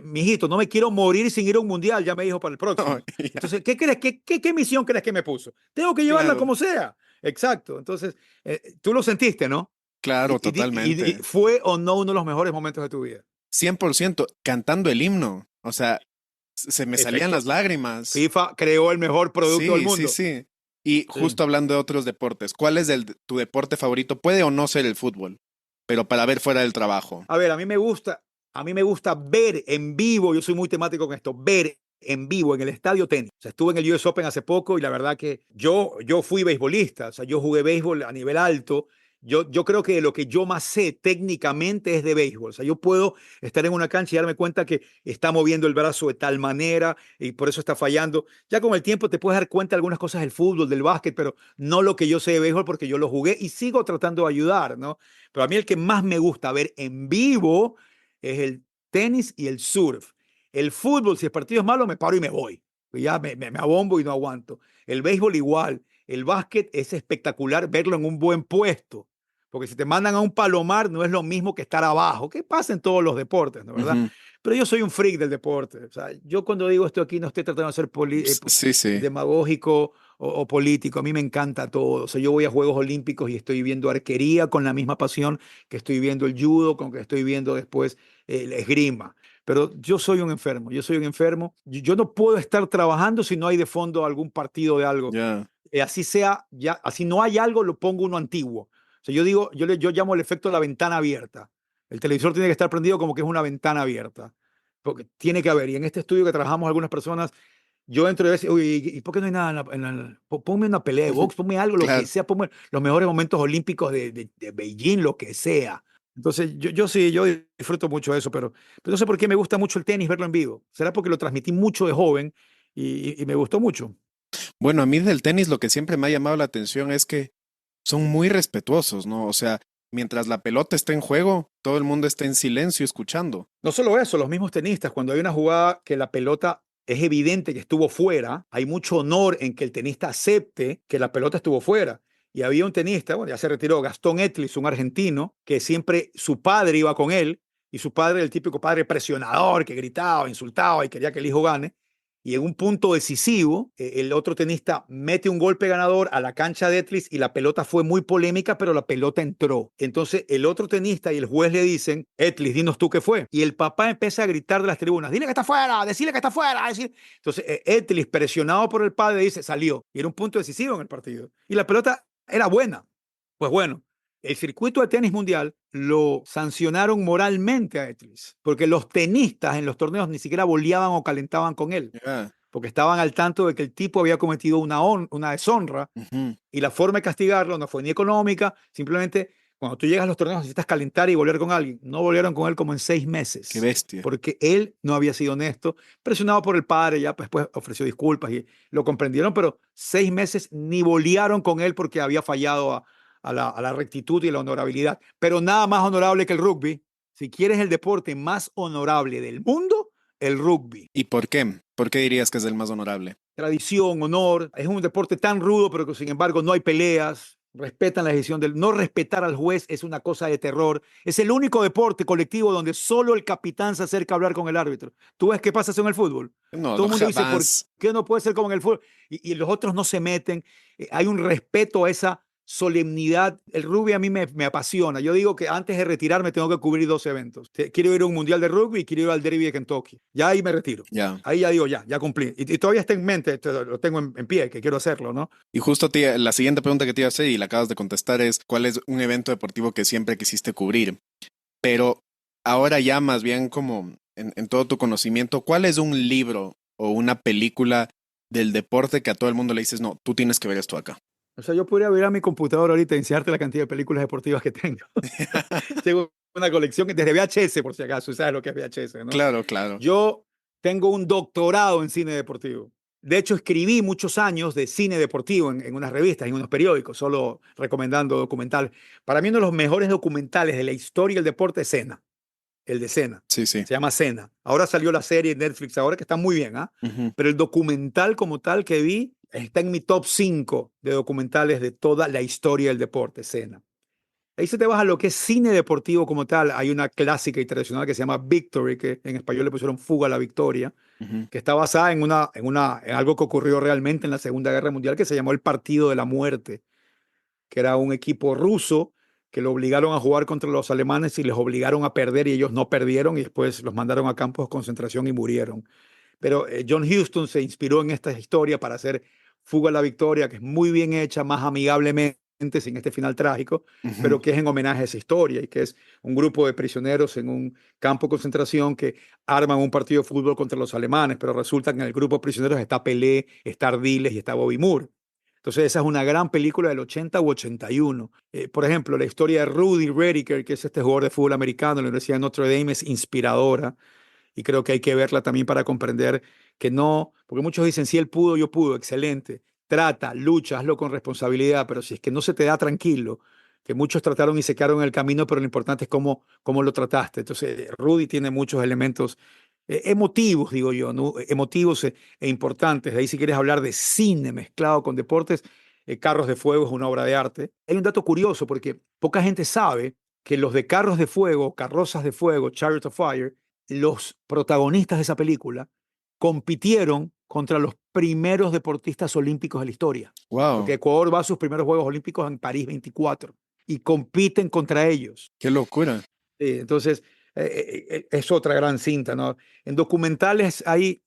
mi hijito, no me quiero morir sin ir a un mundial, ya me dijo para el oh, próximo. ya, Entonces, ¿qué crees? ¿Qué misión crees que me puso? Tengo que llevarla claro, como sea. Exacto. Entonces, tú lo sentiste, ¿no? claro, totalmente. ¿Fue o no uno de los mejores momentos de tu vida? 100% cantando el himno, o sea, se me salían Efecto. las lágrimas. FIFA creó el mejor producto del Sí, sí, mundo. sí. Y Sí. justo hablando de otros deportes, ¿cuál es tu deporte favorito? Puede o no ser el fútbol, pero para ver fuera del trabajo. A ver, a mí me gusta ver en vivo, yo soy muy temático con esto, ver en vivo en el estadio tenis. O sea, estuve en el US Open hace poco y la verdad que yo fui beisbolista, o sea, yo jugué béisbol a nivel alto. Yo creo que lo que yo más sé técnicamente es de béisbol. O sea, yo puedo estar en una cancha y darme cuenta que está moviendo el brazo de tal manera y por eso está fallando. Ya con el tiempo te puedes dar cuenta de algunas cosas del fútbol, del básquet, pero no lo que yo sé de béisbol porque yo lo jugué y sigo tratando de ayudar, ¿no? Pero a mí el que más me gusta ver en vivo es el tenis y el surf. El fútbol, si el partido es malo, me paro y me voy. Ya me abombo y no aguanto. El béisbol igual. El básquet es espectacular verlo en un buen puesto. Porque si te mandan a un palomar, no es lo mismo que estar abajo. ¿Qué pasa en todos los deportes, no verdad? Ujú. Pero yo soy un freak del deporte. O sea, yo cuando digo esto aquí no estoy tratando de ser Sí, sí. demagógico o político. A mí me encanta todo. O sea, yo voy a Juegos Olímpicos y estoy viendo arquería con la misma pasión que estoy viendo el judo, con que estoy viendo después el esgrima. Pero yo soy un enfermo, yo soy un enfermo. Yo no puedo estar trabajando si no hay de fondo algún partido de algo. Ya. Así sea, ya, así no hay algo, lo pongo uno antiguo. O sea, yo digo, yo llamo el efecto de la ventana abierta. El televisor tiene que estar prendido como que es una ventana abierta. Porque tiene que haber. Y en este estudio que trabajamos algunas personas, Yo entro y decir, uy, ¿y por qué no hay nada ponme una pelea de box, ponme algo, lo que Claro. sea, ponme los mejores momentos olímpicos de Beijing, lo que sea. Entonces, yo sí, yo disfruto mucho de eso, pero no sé por qué me gusta mucho el tenis, verlo en vivo. ¿Será porque lo transmití mucho de joven y me gustó mucho? Bueno, a mí del tenis lo que siempre me ha llamado la atención es que son muy respetuosos, ¿no? O sea, mientras la pelota está en juego, todo el mundo está en silencio escuchando. No solo eso, los mismos tenistas, cuando hay una jugada que la pelota es evidente que estuvo fuera, hay mucho honor en que el tenista acepte que la pelota estuvo fuera. Y había un tenista, bueno, ya se retiró, Gastón Etlis, un argentino, que siempre su padre iba con él, y su padre, el típico padre presionador que gritaba, insultaba y quería que el hijo gane. Y en un punto decisivo, el otro tenista mete un golpe ganador a la cancha de Etlis y la pelota fue muy polémica, pero la pelota entró. Entonces el otro tenista y el juez le dicen, Etlis, dinos tú qué fue. Y el papá empieza a gritar de las tribunas, dile que está fuera, decirle que está fuera. Entonces Etlis, presionado por el padre, dice, salió. Y era un punto decisivo en el partido. Y la pelota era buena. Pues bueno, el circuito de tenis mundial lo sancionaron moralmente a Etlis, porque los tenistas en los torneos ni siquiera boleaban o calentaban con él, Ya. porque estaban al tanto de que el tipo había cometido una deshonra Ujú. y la forma de castigarlo no fue ni económica, simplemente cuando tú llegas a los torneos necesitas calentar y volver con alguien. No volvieron con él como en 6 Qué meses, bestia. porque él no había sido honesto, presionado por el padre, ya pues, después ofreció disculpas y lo comprendieron, pero 6 meses ni bolearon con él porque había fallado a la rectitud y la honorabilidad. Pero nada más honorable que el rugby. Si quieres el deporte más honorable del mundo, el rugby. ¿Y por qué? ¿Por qué dirías que es el más honorable? Tradición, honor. Es un deporte tan rudo, pero que sin embargo no hay peleas. Respetan la decisión del no respetar al juez es una cosa de terror. Es el único deporte colectivo donde solo el capitán se acerca a hablar con el árbitro. ¿Tú ves qué pasa eso en el fútbol? No, Todo no, el mundo dice, ¿por jamás. qué no puede ser como en el fútbol? Y los otros no se meten. Hay un respeto a esa solemnidad. El rugby a mí me apasiona. Yo digo que antes de retirarme tengo que cubrir 2 eventos. Quiero ir a un mundial de rugby y quiero ir al derby de Kentucky. Ya ahí me retiro. Ya. Ahí ya digo, ya cumplí. Y todavía está en mente, lo tengo en pie, que quiero hacerlo, ¿no? Y justo la siguiente pregunta que te iba a hacer y la acabas de contestar es, ¿cuál es un evento deportivo que siempre quisiste cubrir? Pero ahora ya más bien como en todo tu conocimiento, ¿cuál es un libro o una película del deporte que a todo el mundo le dices, no, tú tienes que ver esto acá? O sea, yo podría abrir a mi computadora ahorita y enseñarte la cantidad de películas deportivas que tengo. Tengo una colección desde VHS, por si acaso, sabes lo que es VHS, ¿no? Claro, claro. Yo tengo un doctorado en cine deportivo. De hecho, escribí muchos años de cine deportivo en unas revistas, en unos periódicos, solo recomendando documentales. Para mí, uno de los mejores documentales de la historia del deporte es Senna, el de Senna. Sí, sí. Se llama Senna. Ahora salió la serie en Netflix, ahora que está muy bien, ¿ah? Ujú. Pero el documental como tal que vi está en mi top 5 de documentales de toda la historia del deporte, Senna. Ahí se te vas a lo que es cine deportivo como tal. Hay una clásica y tradicional que se llama Victory, que en español le pusieron Fuga a la Victoria, Ujú. que está basada en algo que ocurrió realmente en la Segunda Guerra Mundial, que se llamó el Partido de la Muerte, que era un equipo ruso que lo obligaron a jugar contra los alemanes y les obligaron a perder y ellos no perdieron y después los mandaron a campos de concentración y murieron. Pero John Huston se inspiró en esta historia para hacer Fuga a la Victoria, que es muy bien hecha, más amigablemente, sin este final trágico, Ujú. pero que es en homenaje a esa historia y que es un grupo de prisioneros en un campo de concentración que arman un partido de fútbol contra los alemanes, pero resulta que en el grupo de prisioneros está Pelé, está Ardiles y está Bobby Moore. Entonces esa es una gran película del 80 u 81. Por ejemplo, la historia de Rudy Rediker, que es este jugador de fútbol americano de la Universidad de Notre Dame, es inspiradora y creo que hay que verla también para comprender que no, porque muchos dicen, si él pudo, yo pudo, excelente, trata, lucha, hazlo con responsabilidad, pero si es que no se te da tranquilo, que muchos trataron y se quedaron en el camino, pero lo importante es cómo lo trataste. Entonces, Rudy tiene muchos elementos emotivos, digo yo, ¿no? Emotivos e importantes. De ahí si quieres hablar de cine mezclado con deportes, Carros de Fuego es una obra de arte. Hay un dato curioso porque poca gente sabe que los de Carros de Fuego, Carrozas de Fuego, Chariot of Fire, los protagonistas de esa película compitieron contra los primeros deportistas olímpicos de la historia, Wow, porque Ecuador va a sus primeros Juegos Olímpicos en París 24 y compiten contra ellos. qué locura. Entonces, es otra gran cinta, ¿no? En documentales hay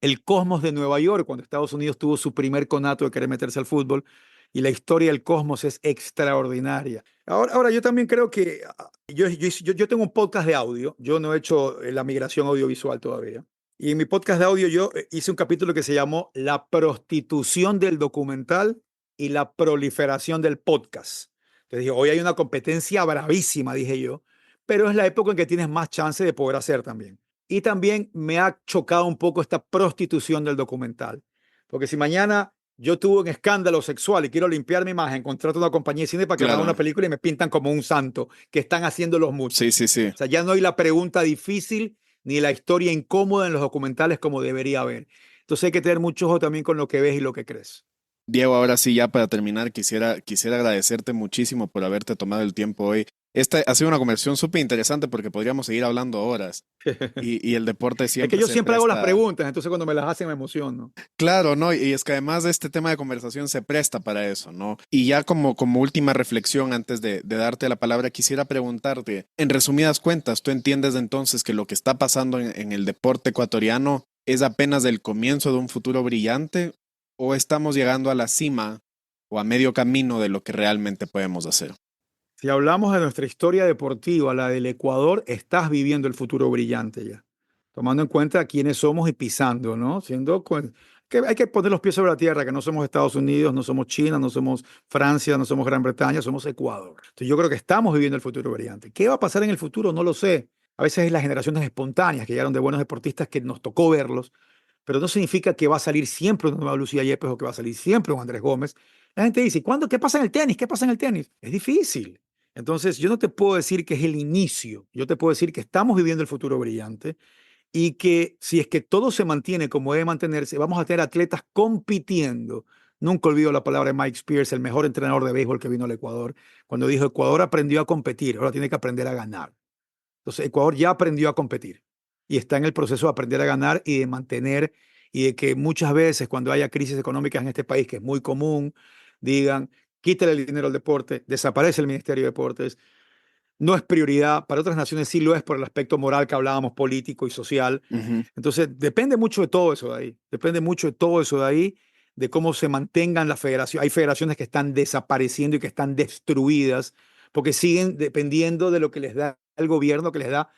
El Cosmos de Nueva York, cuando Estados Unidos tuvo su primer conato de querer meterse al fútbol, y la historia del Cosmos es extraordinaria. Ahora yo también creo que yo tengo un podcast de audio, yo no he hecho la migración audiovisual todavía, Y en mi podcast de audio yo hice un capítulo que se llamó La prostitución del documental y la proliferación del podcast. Entonces dije, hoy hay una competencia bravísima, dije yo, pero es la época en que tienes más chance de poder hacer también. Y también me ha chocado un poco esta prostitución del documental. Porque si mañana yo tuve un escándalo sexual y quiero limpiar mi imagen, contrato una compañía de cine para que me haga una Claro, película y me pintan como un santo, que están haciendo los sí, muchos. sí, sí. O sea, ya no hay la pregunta difícil ni la historia incómoda en los documentales como debería haber. Entonces hay que tener mucho ojo también con lo que ves y lo que crees. Diego, ahora sí, ya para terminar, quisiera agradecerte muchísimo por haberte tomado el tiempo hoy. Esta ha sido una conversación súper interesante porque podríamos seguir hablando horas y el deporte Es que siempre yo se siempre hago las presta. preguntas, entonces cuando me las hacen me emociono. Claro, ¿no? Y es que además de este tema de conversación se presta para eso, ¿no? Y ya como última reflexión antes de darte la palabra, quisiera preguntarte, en resumidas cuentas, ¿tú entiendes entonces que lo que está pasando en el deporte ecuatoriano es apenas el comienzo de un futuro brillante o estamos llegando a la cima o a medio camino de lo que realmente podemos hacer? Si hablamos de nuestra historia deportiva, la del Ecuador, estás viviendo el futuro brillante ya. Tomando en cuenta quiénes somos y pisando, ¿no? Que hay que poner los pies sobre la tierra, que no somos Estados Unidos, no somos China, no somos Francia, no somos Gran Bretaña, somos Ecuador. Entonces yo creo que estamos viviendo el futuro brillante. ¿Qué va a pasar en el futuro? No lo sé. A veces es las generaciones espontáneas que llegaron de buenos deportistas que nos tocó verlos, pero no significa que va a salir siempre una nueva Lucía Yepes o que va a salir siempre un Andrés Gómez. La gente dice, ¿cuándo? ¿Qué pasa en el tenis? ¿Qué pasa en el tenis? Es difícil. Entonces, yo no te puedo decir que es el inicio, yo te puedo decir que estamos viviendo el futuro brillante y que si es que todo se mantiene como debe mantenerse, vamos a tener atletas compitiendo. Nunca olvido la palabra de Mike Spears, el mejor entrenador de béisbol que vino al Ecuador, cuando dijo, Ecuador aprendió a competir, ahora tiene que aprender a ganar. Entonces, Ecuador ya aprendió a competir y está en el proceso de aprender a ganar y de mantener y de que muchas veces cuando haya crisis económicas en este país, que es muy común, digan, quítale el dinero al deporte, desaparece el Ministerio de Deportes, no es prioridad, para otras naciones sí lo es por el aspecto moral que hablábamos, político y social. Ujú. Entonces, depende mucho de todo eso de ahí, depende mucho de todo eso de ahí, de cómo se mantengan las federaciones. Hay federaciones que están desapareciendo y que están destruidas porque siguen dependiendo de lo que les da el gobierno, que les da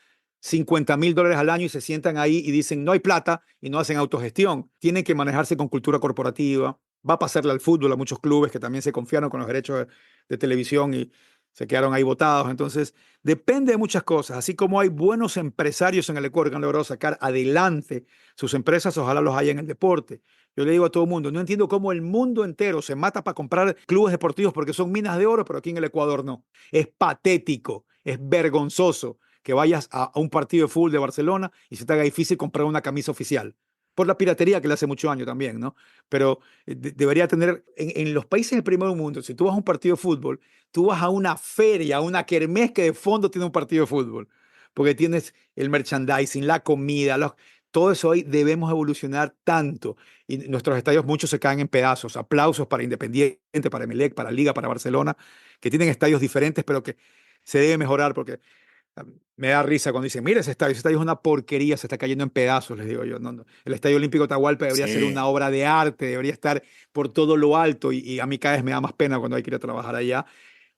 $50,000 al año y se sientan ahí y dicen no hay plata y no hacen autogestión. Tienen que manejarse con cultura corporativa. Va a pasarle al fútbol a muchos clubes que también se confiaron con los derechos de televisión y se quedaron ahí votados. Entonces, depende de muchas cosas. Así como hay buenos empresarios en el Ecuador que han logrado sacar adelante sus empresas, ojalá los haya en el deporte. Yo le digo a todo el mundo, no entiendo cómo el mundo entero se mata para comprar clubes deportivos porque son minas de oro, pero aquí en el Ecuador no. Es patético, es vergonzoso que vayas a un partido de fútbol de Barcelona y se te haga difícil comprar una camisa oficial. Por la piratería que le hace mucho año también, ¿no? Pero debería tener, en los países del primer mundo, si tú vas a un partido de fútbol, tú vas a una feria, a una kermés que de fondo tiene un partido de fútbol, porque tienes el merchandising, la comida, todo eso hoy debemos evolucionar tanto. Y nuestros estadios muchos se caen en pedazos. Aplausos para Independiente, para Emelec, para Liga, para Barcelona, que tienen estadios diferentes, pero que se debe mejorar porque me da risa cuando dicen, mira ese estadio es una porquería, se está cayendo en pedazos, les digo yo. No, no. El Estadio Olímpico de Atahualpa debería ser Sí. una obra de arte, debería estar por todo lo alto y a mí cada vez me da más pena cuando hay que ir a trabajar allá.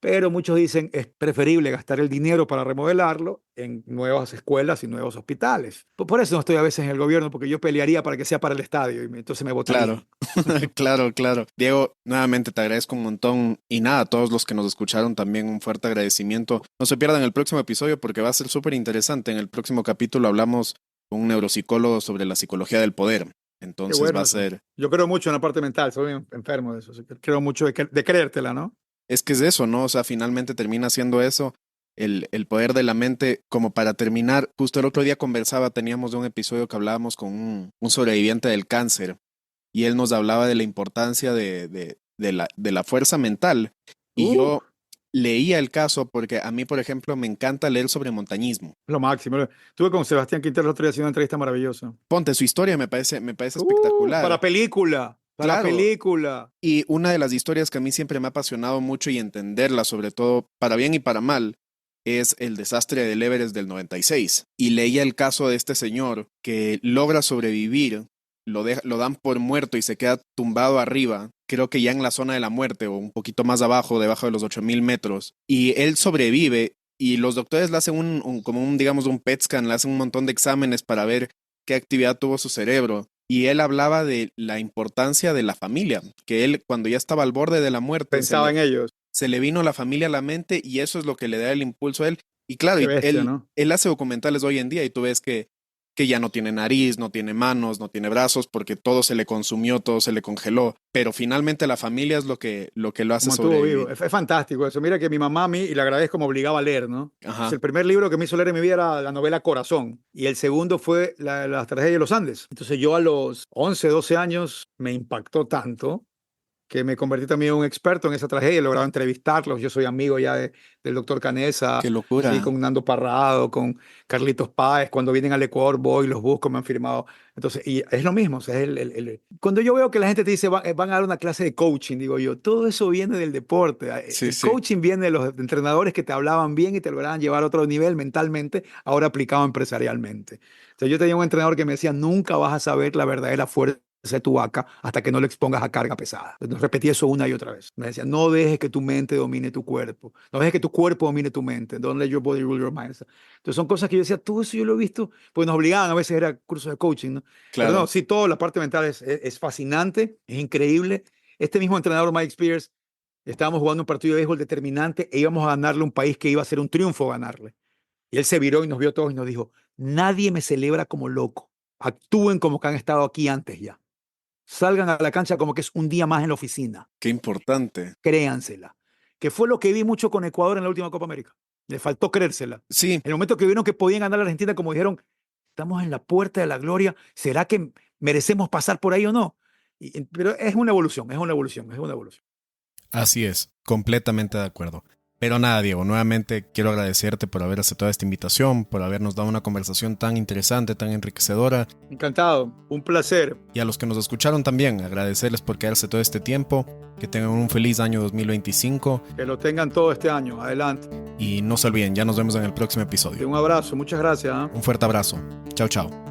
Pero muchos dicen es preferible gastar el dinero para remodelarlo en nuevas escuelas y nuevos hospitales. Por eso no estoy a veces en el gobierno, porque yo pelearía para que sea para el estadio y entonces me Claro, votarían. claro, claro. Diego, nuevamente te agradezco un montón y nada, a todos los que nos escucharon también un fuerte agradecimiento. No se pierdan el próximo episodio porque va a ser súper interesante. En el próximo capítulo hablamos con un neuropsicólogo sobre la psicología del poder. Qué Entonces va bueno a eso. ser, Yo creo mucho en la parte mental, soy enfermo de eso. Así que creo mucho de creértela, ¿no? es que es eso, ¿no? O sea, finalmente termina siendo eso, el poder de la mente. Como para terminar, justo el otro día conversaba, teníamos de un episodio que hablábamos con un sobreviviente del cáncer y él nos hablaba de la importancia de la fuerza mental. Y Uh, yo leía el caso porque a mí, por ejemplo, me encanta leer sobre montañismo. lo máximo. Tuve con Sebastián Quintero el otro día haciendo una entrevista maravillosa. Ponte su historia, me parece espectacular. Para película, para Claro. película. Y una de las historias que a mí siempre me ha apasionado mucho y entenderla, sobre todo para bien y para mal, es el desastre del Everest del 96. Y leía el caso de este señor que logra sobrevivir, lo dan por muerto y se queda tumbado arriba, creo que ya en la zona de la muerte o un poquito más abajo, debajo de los 8.000 metros. Y él sobrevive y los doctores le hacen como digamos, un PET scan, le hacen un montón de exámenes para ver qué actividad tuvo su cerebro. Y él hablaba de la importancia de la familia, que él cuando ya estaba al borde de la muerte Pensaba en ellos. se le vino la familia a la mente y eso es lo que le da el impulso a él. Y claro, Qué bestia, ¿no? él hace documentales hoy en día y tú ves que ya no tiene nariz, no tiene manos, no tiene brazos, porque todo se le consumió, todo se le congeló. Pero finalmente la familia es lo que lo hace Como estuvo vivo. sobrevivir. Es fantástico eso. Mira que mi mamá a mí, y le agradezco, me obligaba a leer, ¿no? Entonces, Ajá, el primer libro que me hizo leer en mi vida era la novela Corazón. Y el segundo fue la tragedia de los Andes. Entonces yo a los 11, 12 años me impactó tanto que me convertí también en un experto en esa tragedia, he logrado entrevistarlos, yo soy amigo ya del doctor Canesa, qué sí, locura. con Nando Parrado, con Carlitos Páez, cuando vienen al Ecuador voy, los busco, me han firmado. Entonces, y es lo mismo, o sea, cuando yo veo que la gente te dice van a dar una clase de coaching, digo yo, todo eso viene del deporte, Sí, el sí, coaching viene de los entrenadores que te hablaban bien y te lograban llevar a otro nivel mentalmente, ahora aplicado empresarialmente. Entonces, yo tenía un entrenador que me decía, nunca vas a saber la verdadera fuerza de tu vaca hasta que no lo expongas a carga pesada. Nos repetí eso una y otra vez. Me decía, no dejes que tu mente domine tu cuerpo. No dejes que tu cuerpo domine tu mente. Don't let your body rule your mind. Entonces son cosas que yo decía, todo eso yo lo he visto, pues nos obligaban, a veces era cursos de coaching, ¿no? Pero no, claro. sí, toda la parte mental es fascinante, es increíble. Este mismo entrenador, Mike Spears, estábamos jugando un partido de béisbol determinante e íbamos a ganarle a un país que iba a ser un triunfo ganarle. Y él se viró y nos vio todos y nos dijo, nadie me celebra como loco. Actúen como que han estado aquí antes ya. Salgan a la cancha como que es un día más en la oficina. Qué importante. Créansela. Que fue lo que vi mucho con Ecuador en la última Copa América. Le faltó creérsela. Sí, En el momento que vieron que podían ganar a la Argentina, como dijeron, estamos en la puerta de la gloria, ¿será que merecemos pasar por ahí o no? Pero es una evolución, es una evolución, es una evolución. así es, completamente de acuerdo. Pero nada, Diego, nuevamente quiero agradecerte por haber aceptado esta invitación, por habernos dado una conversación tan interesante, tan enriquecedora. Encantado, un placer. Y a los que nos escucharon también, agradecerles por quedarse todo este tiempo, que tengan un feliz año 2025 Que lo tengan todo este año. Adelante. y no se olviden, ya nos vemos en el próximo episodio. Un abrazo, muchas gracias. Un fuerte abrazo. Chao, chao.